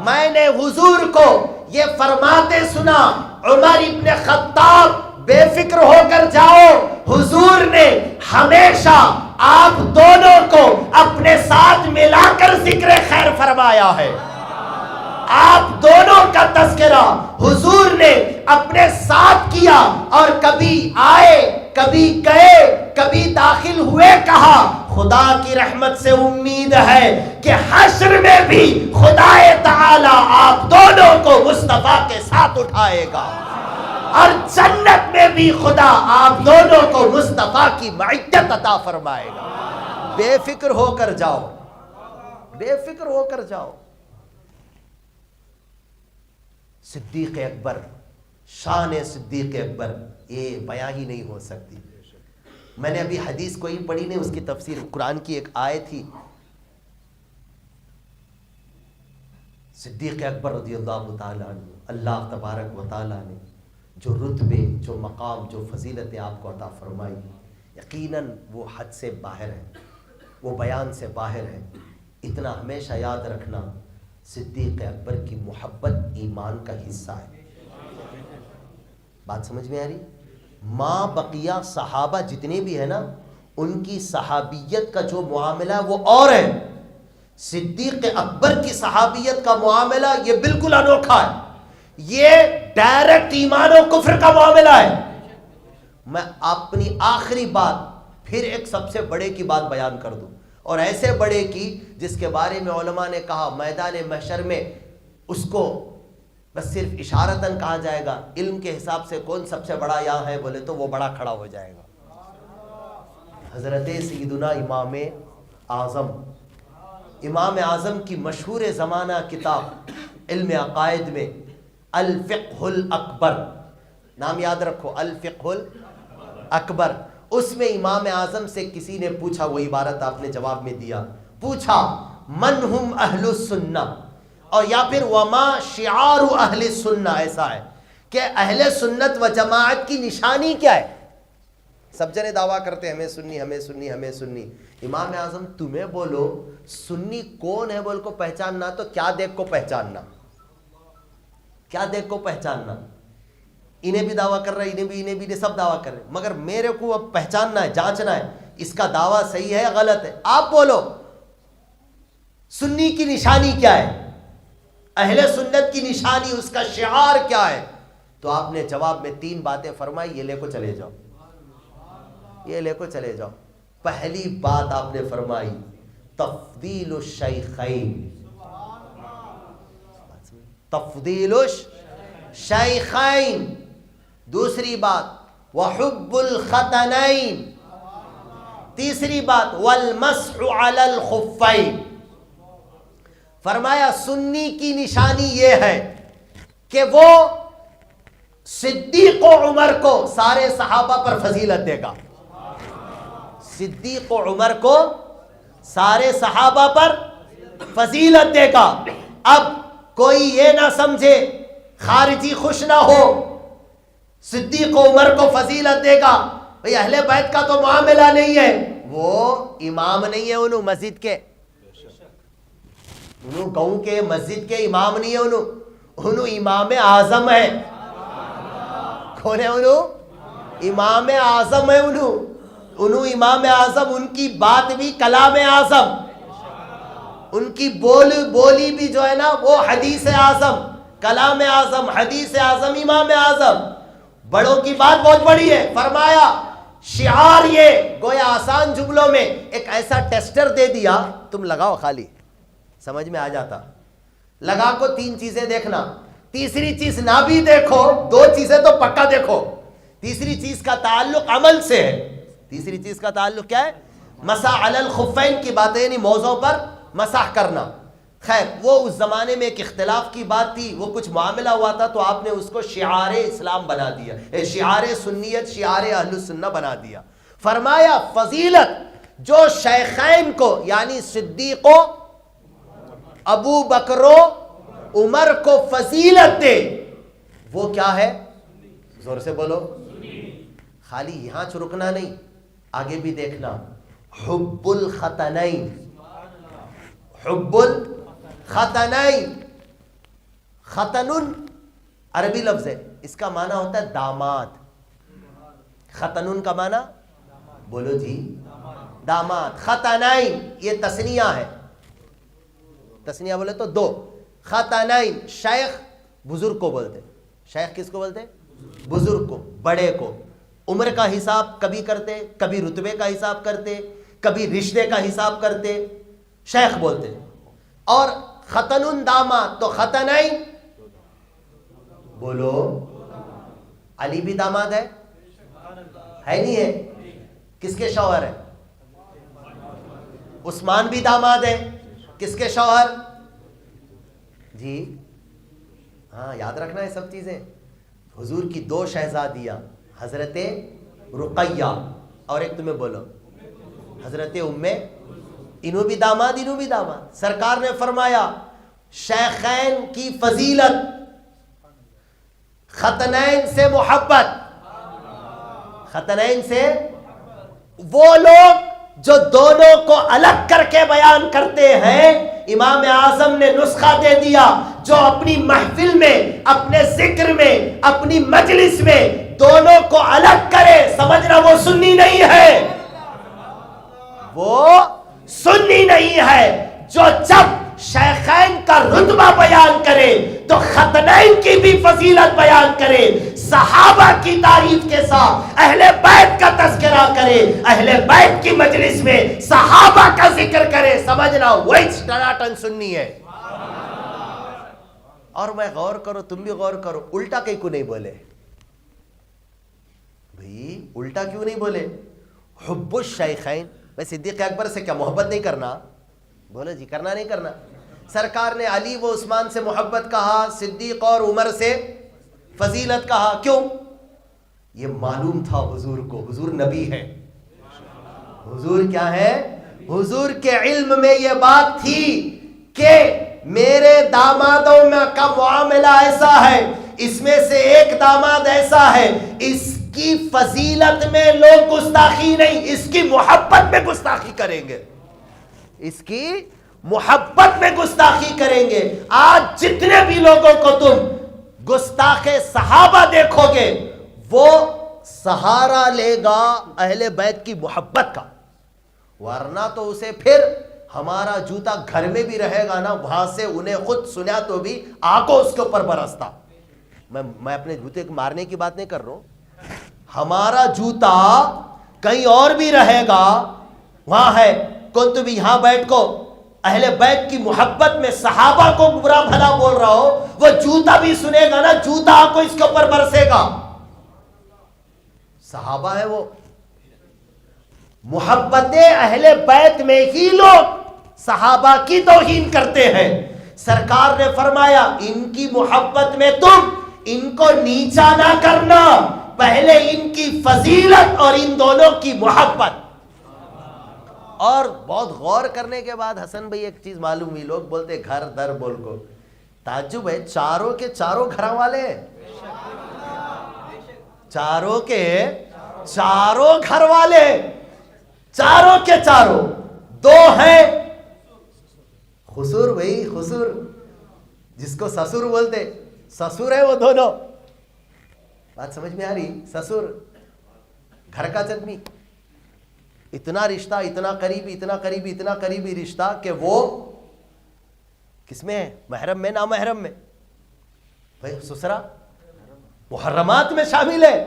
میں نے حضور کو یہ فرماتے سنا عمر ابن خطاب بے فکر ہو کر جاؤ, حضور نے ہمیشہ آپ دونوں کو اپنے ساتھ ملا کر ذکر خیر فرمایا ہے. آپ دونوں کا تذکرہ حضور نے اپنے ساتھ کیا اور کبھی آئے, کبھی گئے, کبھی داخل ہوئے کہا. خدا کی رحمت سے امید ہے کہ حشر میں بھی خدا تعالی آپ دونوں کو مصطفیٰ کے ساتھ اٹھائے گا, اور جنت میں بھی خدا آپ دونوں کو مصطفیٰ کی معیت عطا فرمائے گا. بے فکر ہو کر جاؤ, بے فکر ہو کر جاؤ. صدیق اکبر, شان صدیق اکبر یہ بیان ہی نہیں ہو سکتی. میں نے ابھی حدیث کوئی پڑھی نہیں, اس کی تفسیر قرآن کی ایک آیت تھی. صدیق اکبر رضی اللہ تعالیٰ عنہ, اللہ تبارک و تعالیٰ نے جو رتبے, جو مقام, جو فضیلتیں آپ کو عطا فرمائی, یقیناً وہ حد سے باہر ہے, وہ بیان سے باہر ہے. اتنا ہمیشہ یاد رکھنا, صدیق اکبر کی محبت ایمان کا حصہ ہے. بات سمجھ میں آ رہی؟ ماں بقیہ صحابہ جتنے بھی ہیں نا, ان کی صحابیت کا جو معاملہ ہے وہ اور ہے. صدیق اکبر کی صحابیت کا معاملہ یہ بالکل انوکھا ہے. یہ ڈائریکٹ ایمان و کفر کا معاملہ ہے. میں اپنی آخری بات پھر ایک سب سے بڑے کی بات بیان کر دوں, اور ایسے بڑے کی جس کے بارے میں علماء نے کہا میدان محشر میں اس کو بس صرف اشارتاً کہا جائے گا. علم کے حساب سے کون سب سے بڑا یہاں ہے بولے تو وہ بڑا کھڑا ہو جائے گا. حضرت سیدنا امام اعظم، امام اعظم کی مشہور زمانہ کتاب علم عقائد میں الفقہ الاکبر، نام یاد رکھو، الفقہ الاکبر، اس میں امام اعظم سے کسی نے پوچھا، وہ عبارت آپ نے جواب میں دیا، پوچھا من ہم اہل السنہ، اور یا پھر وما شعار اہل السنہ، ایسا ہے کہ اہل سنت و جماعت کی نشانی کیا ہے؟ سب جنے دعویٰ کرتے ہمیں سنی ہمیں سنی ہمیں سنی، امام اعظم تمہیں بولو سنی کون ہے بول کو پہچاننا تو کیا دیکھ کو پہچاننا، کیا دیکھ کو پہچاننا؟ انہیں بھی دعویٰ کر رہے ہیں، انہیں بھی سب دعویٰ کر رہے ہیں، مگر میرے کو اب پہچاننا ہے، جانچنا ہے اس کا دعویٰ صحیح ہے یا غلط ہے۔ آپ بولو سنی کی نشانی کیا ہے، اہل سنت کی نشانی، اس کا شعار کیا ہے؟ تو آپ نے جواب میں 3 باتیں فرمائی، یہ لے کو چلے جاؤ، یہ لے کو چلے جاؤ۔ پہلی بات آپ نے فرمائی تفضیل الشیخین، تفضیل الشیخین، دوسری بات وحب الختنین، تیسری بات والمسح علی الخفین۔ فرمایا سنی کی نشانی یہ ہے کہ وہ صدیق و عمر کو سارے صحابہ پر فضیلت دے گا، صدیق و عمر کو سارے صحابہ پر فضیلت دے گا۔ اب کوئی یہ نہ سمجھے، خارجی خوش نہ ہو، صدیق و عمر کو فضیلت دے گا، بھئی اہل بیت کا تو معاملہ نہیں ہے، وہ امام نہیں ہے انہوں مسجد کے، انہوں گاؤں کے مسجد کے امام نہیں ہے، انہوں امام اعظم ہے۔ کون ہے انہوں؟ امام اعظم ہے، انہوں امام اعظم، ان کی بات بھی کلام اعظم، ان کی بولی بھی جو ہے نا وہ حدیث اعظم، کلام اعظم، حدیث اعظم، امام اعظم۔ بڑوں کی بات بہت بڑی ہے۔ فرمایا شعار یہ، گویا آسان جملوں میں ایک ایسا ٹیسٹر دے دیا، تم لگاؤ خالی سمجھ میں آ جاتا، لگا کو 3 چیزیں دیکھنا، تیسری چیز نہ بھی دیکھو، 2 چیزیں تو پکا دیکھو، تیسری چیز کا تعلق عمل سے ہے۔ تیسری چیز کا تعلق کیا ہے؟ مسح علی الخفین کی بات ہے، یعنی موضوع پر مسح کرنا۔ خیر وہ اس زمانے میں ایک اختلاف کی بات تھی، وہ کچھ معاملہ ہوا تھا تو آپ نے اس کو شعار اسلام بنا دیا، شعار سنیت، شعار اہل السنہ بنا دیا۔ فرمایا فضیلت جو شیخین کو یعنی صدیق و ابو بکر و عمر کو فضیلت دے، وہ کیا ہے؟ زور سے بولو، خالی یہاں رکنا نہیں، آگے بھی دیکھنا، حب الختنین، حب الختنین، ختنن عربی لفظ ہے، اس کا معنی ہوتا ہے داماد، ختنن کا معنی بولو جی داماد، ختنین یہ تثنیہ ہے، تثنیہ بولے تو 2، ختنین شیخ بزرگ کو بولتے، شیخ کس کو بولتے؟ بزرگ کو، بڑے کو، عمر کا حساب کبھی کرتے، کبھی رتبے کا حساب کرتے، کبھی رشتے کا حساب کرتے، شیخ بولتے۔ اور ختنن داماد، تو ختنین بولو علی بھی داماد ہے نہیں ہے؟ کس کے شوہر ہے؟ عثمان بھی داماد ہے، کس کے شوہر؟ جی ہاں یاد رکھنا ہے سب چیزیں۔ حضور کی 2 شہزادیاں، حضرت رقیہ اور ایک تمہیں بولو حضرت انہوں بھی داماد، انہوں بھی داماد۔ سرکار نے فرمایا شیخین کی فضیلت، ختنین سے محبت، ختنین سے وہ لوگ جو دونوں کو الگ کر کے بیان کرتے ہیں، امام اعظم نے نسخہ دے دیا، جو اپنی محفل میں، اپنے ذکر میں، اپنی مجلس میں دونوں کو الگ کرے، سمجھنا وہ سنی نہیں ہے، وہ سنی نہیں ہے۔ جو جب شیخین کا رتبہ بیان کرے تو ختنین کی بھی فضیلت بیان کرے، صحابہ کی تعریف کے ساتھ اہل بیت کا تذکرہ کرے، اہل بیت کی مجلس میں صحابہ کا ذکر کرے، سمجھنا وہی ٹناٹن سنی ہے۔ اور میں غور کرو، تم بھی غور کرو، الٹا کہیں کو نہیں بولے بھئی، الٹا کیوں نہیں بولے؟ حب الشیخین بھائی صدیق اکبر سے کیا محبت نہیں کرنا؟ بولو جی، کرنا نہیں کرنا؟ سرکار نے علی و عثمان سے محبت کہا، صدیق اور عمر سے فضیلت کہا، کیوں؟ یہ معلوم تھا حضور کو، حضور نبی ہے۔ حضور کیا ہے؟ حضور کے علم میں یہ بات تھی کہ میرے دامادوں میں کا معاملہ ایسا ہے، اس میں سے ایک داماد ایسا ہے، اس کی فضیلت میں لوگ گستاخی نہیں، اس کی محبت میں گستاخی کریں گے، اس کی محبت میں گستاخی کریں گے۔ آج جتنے بھی لوگوں کو تم گستاخ صحابہ دیکھو گے، وہ سہارا لے گا اہل بیت کی محبت کا، ورنہ تو اسے پھر ہمارا جوتا گھر میں بھی رہے گا نا، وہاں سے انہیں خود سنا تو بھی آنکھوں اس کے اوپر برستا۔ میں اپنے جوتے کو مارنے کی بات نہیں کر رہا ہوں، ہمارا جوتا کہیں اور بھی رہے گا، وہاں ہے کون تو بھی یہاں بیٹھ کو اہل بیت کی محبت میں صحابہ کو برا بھلا بول رہا ہو، وہ جوتا بھی سنے گا نا، جوتا آپ کو اس کے اوپر برسے گا۔ صحابہ ہے وہ، محبت اہل بیت میں ہی لوگ صحابہ کی توہین کرتے ہیں۔ سرکار نے فرمایا ان کی محبت میں تم ان کو نیچا نہ کرنا، پہلے ان کی فضیلت اور ان دونوں کی محبت۔ اور بہت غور کرنے کے بعد حسن بھائی ایک چیز معلوم ہوئی، لوگ بولتے گھر در بول کو، تعجب ہے، چاروں کے چاروں گھر والے ہیں، چاروں کے چاروں گھر والے، چاروں کے چاروں، دو ہیں خسور بھائی، خسور جس کو سسور بولتے، سسور ہے وہ دونوں، بات سمجھ میں آ رہی؟ سسور گھر کا چدمی، اتنا رشتہ، اتنا قریبی، اتنا قریبی، اتنا قریبی رشتہ کہ وہ کس میں ہے؟ محرم میں، نامحرم میں؟ بھائی سسرا محرمات میں شامل ہے،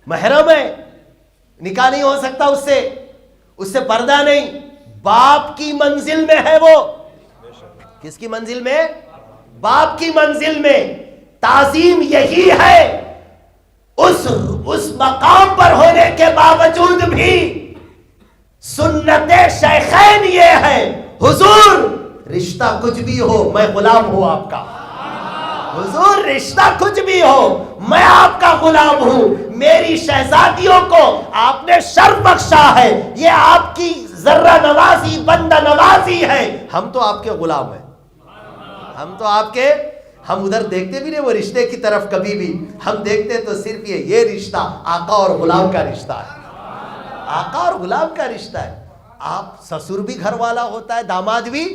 محرم ہے، نکاح نہیں ہو سکتا اس سے پردہ نہیں، باپ کی منزل میں ہے وہ۔ کس کی منزل میں؟ باپ کی منزل میں۔ تعظیم یہی ہے، اس مقام پر ہونے کے باوجود بھی سنت شیخین یہ ہے، حضور رشتہ کچھ بھی ہو میں غلام ہوں آپ کا، حضور رشتہ کچھ بھی ہو میں آپ کا غلام ہوں، میری شہزادیوں کو آپ نے شرف بخشا ہے، یہ آپ کی ذرہ نوازی، بندہ نوازی ہے، ہم تو آپ کے غلام ہیں، ہم تو آپ کے، ہم ادھر دیکھتے بھی نہیں وہ رشتے کی طرف کبھی بھی، ہم دیکھتے تو صرف یہ رشتہ آقا اور غلام کا رشتہ ہے، آقا اور غلام کا رشتہ ہے۔ آپ سسر بھی گھر والا ہوتا ہے، داماد بھی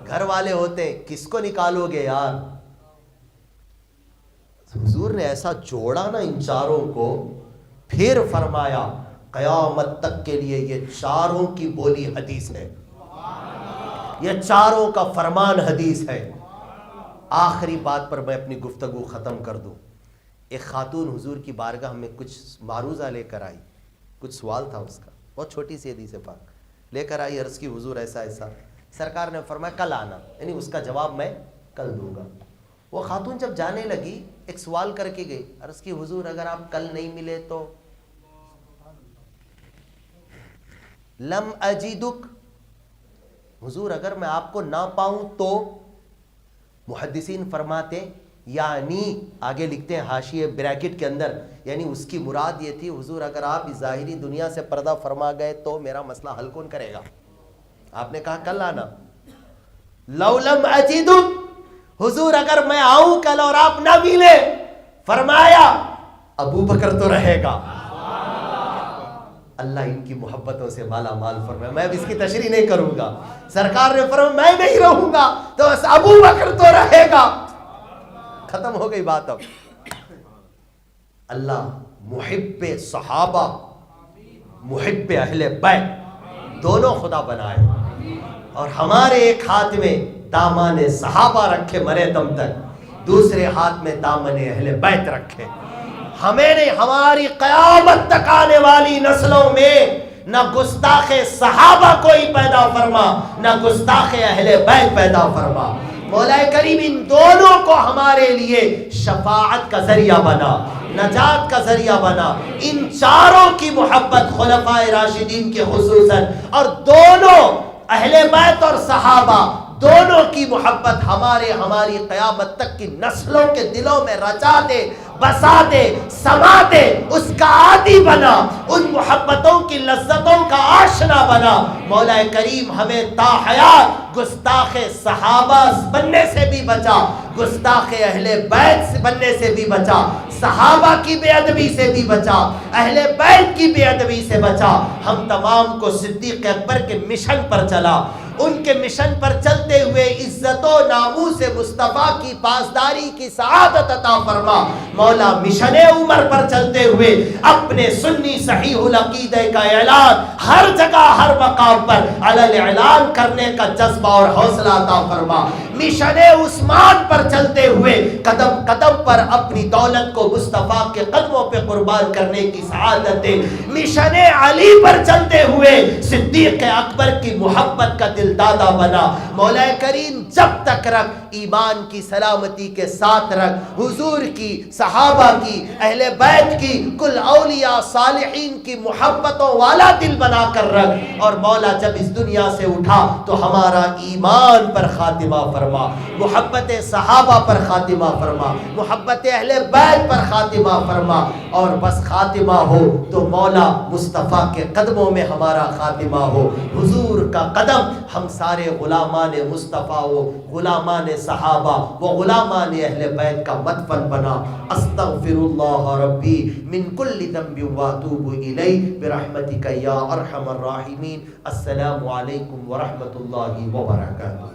گھر والے ہوتے ہیں، کس کو نکالو گے یار؟ حضور نے ایسا جوڑا نا ان چاروں کو، پھر فرمایا قیامت تک کے لیے یہ چاروں کی بولی حدیث ہے، یہ چاروں کا فرمان حدیث ہے۔ آخری بات پر میں اپنی گفتگو ختم کر دوں۔ ایک خاتون حضور کی بارگاہ میں کچھ معروضہ لے کر آئی، کچھ سوال تھا اس کا، بہت چھوٹی سی حدیث پاک لے کر آئی، عرض کی حضور ایسا ایسا، سرکار نے فرمایا کل آنا، یعنی اس کا جواب میں کل دوں گا۔ وہ خاتون جب جانے لگی ایک سوال کر کے گئی، عرض کی حضور اگر آپ کل نہیں ملے تو؟ لم اجدک، حضور اگر میں آپ کو نہ پاؤں تو؟ محدثین فرماتے یعنی آگے لکھتے ہیں حاشیے بریکٹ کے اندر، یعنی اس کی مراد یہ تھی حضور اگر آپ اس ظاہری دنیا سے پردہ فرما گئے تو میرا مسئلہ حل کون کرے گا؟ آپ نے کہا کل آنا۔ لو لم اجدک، حضور اگر میں آؤں کل اور آپ نہ ملے، فرمایا ابو بکر تو رہے گا۔ اللہ ان کی محبتوں سے مالا مال فرمائے، میں اب اس کی تشریح نہیں کروں گا، سرکار نے فرمایا میں نہیں رہوں گا تو بس ابو بکر تو رہے گا، ختم ہو گئی بات۔ اب اللہ محب صحابہ محب اہل بیت دونوں خدا بنائے، اور ہمارے ایک ہاتھ میں دامن صحابہ رکھے مرے دم تک، دوسرے ہاتھ میں دامن اہل بیت رکھے، ہمیں نہیں، ہماری قیامت تک آنے والی نسلوں میں نہ گستاخ صحابہ کوئی پیدا فرما، نہ گستاخ اہل بیت پیدا فرما، مولا کریم ان دونوں کو ہمارے لیے شفاعت کا ذریعہ بنا، نجات کا ذریعہ بنا. ان چاروں کی محبت خلفائے راشدین کے خصوصاً اور دونوں اہل بیت اور صحابہ دونوں کی محبت ہماری قیامت تک کی نسلوں کے دلوں میں رچا دے، بسا دے، سما دے، اس کا عادی بنا، ان محبتوں کی لذتوں کا آشنا بنا. مولا کریم ہمیں تا حیات گستاخ صحابہ بننے سے بھی بچا، گستاخ اہل بیت بننے سے بھی بچا، صحابہ کی بے ادبی سے بھی بچا، اہل بیت کی بے ادبی سے بچا. ہم تمام کو صدیق اکبر کے مشن پر چلا، ان کے مشن پر چلتے ہوئے عزت و ناموس مصطفیٰ کی پاسداری کی سعادت عطا فرما. مولا مشن عمر پر چلتے ہوئے اپنے سنی صحیح العقیدہ کا اعلان ہر جگہ ہر مقام پر علی الاعلان کرنے کا جذبہ اور حوصلہ عطا فرما. مشن عثمان پر چلتے ہوئے قدم قدم پر اپنی دولت کو مصطفیٰ کے قدموں پہ قربان کرنے کی سعادت دے. مشن علی پر چلتے ہوئے صدیق اکبر کی محبت کا دل دادا بنا. مولا کریم جب تک رکھ، ایمان کی سلامتی کے ساتھ رکھ، حضور کی، صحابہ کی، اہل بیت کی، کل اولیاء صالحین کی محبتوں والا دل بنا کر رکھ. اور مولا جب اس دنیا سے اٹھا تو ہمارا ایمان پر خاتمہ فرما، محبت صحابہ پر خاتمہ فرما، محبت اہل بیت پر خاتمہ فرما. اور بس خاتمہ ہو تو مولا مصطفیٰ کے قدموں میں ہمارا خاتمہ ہو. حضور کا قدم ہم سارے غلامان مصطفیٰ و غلامان صحابہ و غلامان اہل بیت کا مدفن بنا. استغفر اللہ ربی من کل ذنب واتوب الیہ برحمتک یا ارحم الراحمین. السلام علیکم ورحمۃ اللہ وبرکاتہ.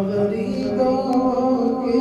غریبوں کے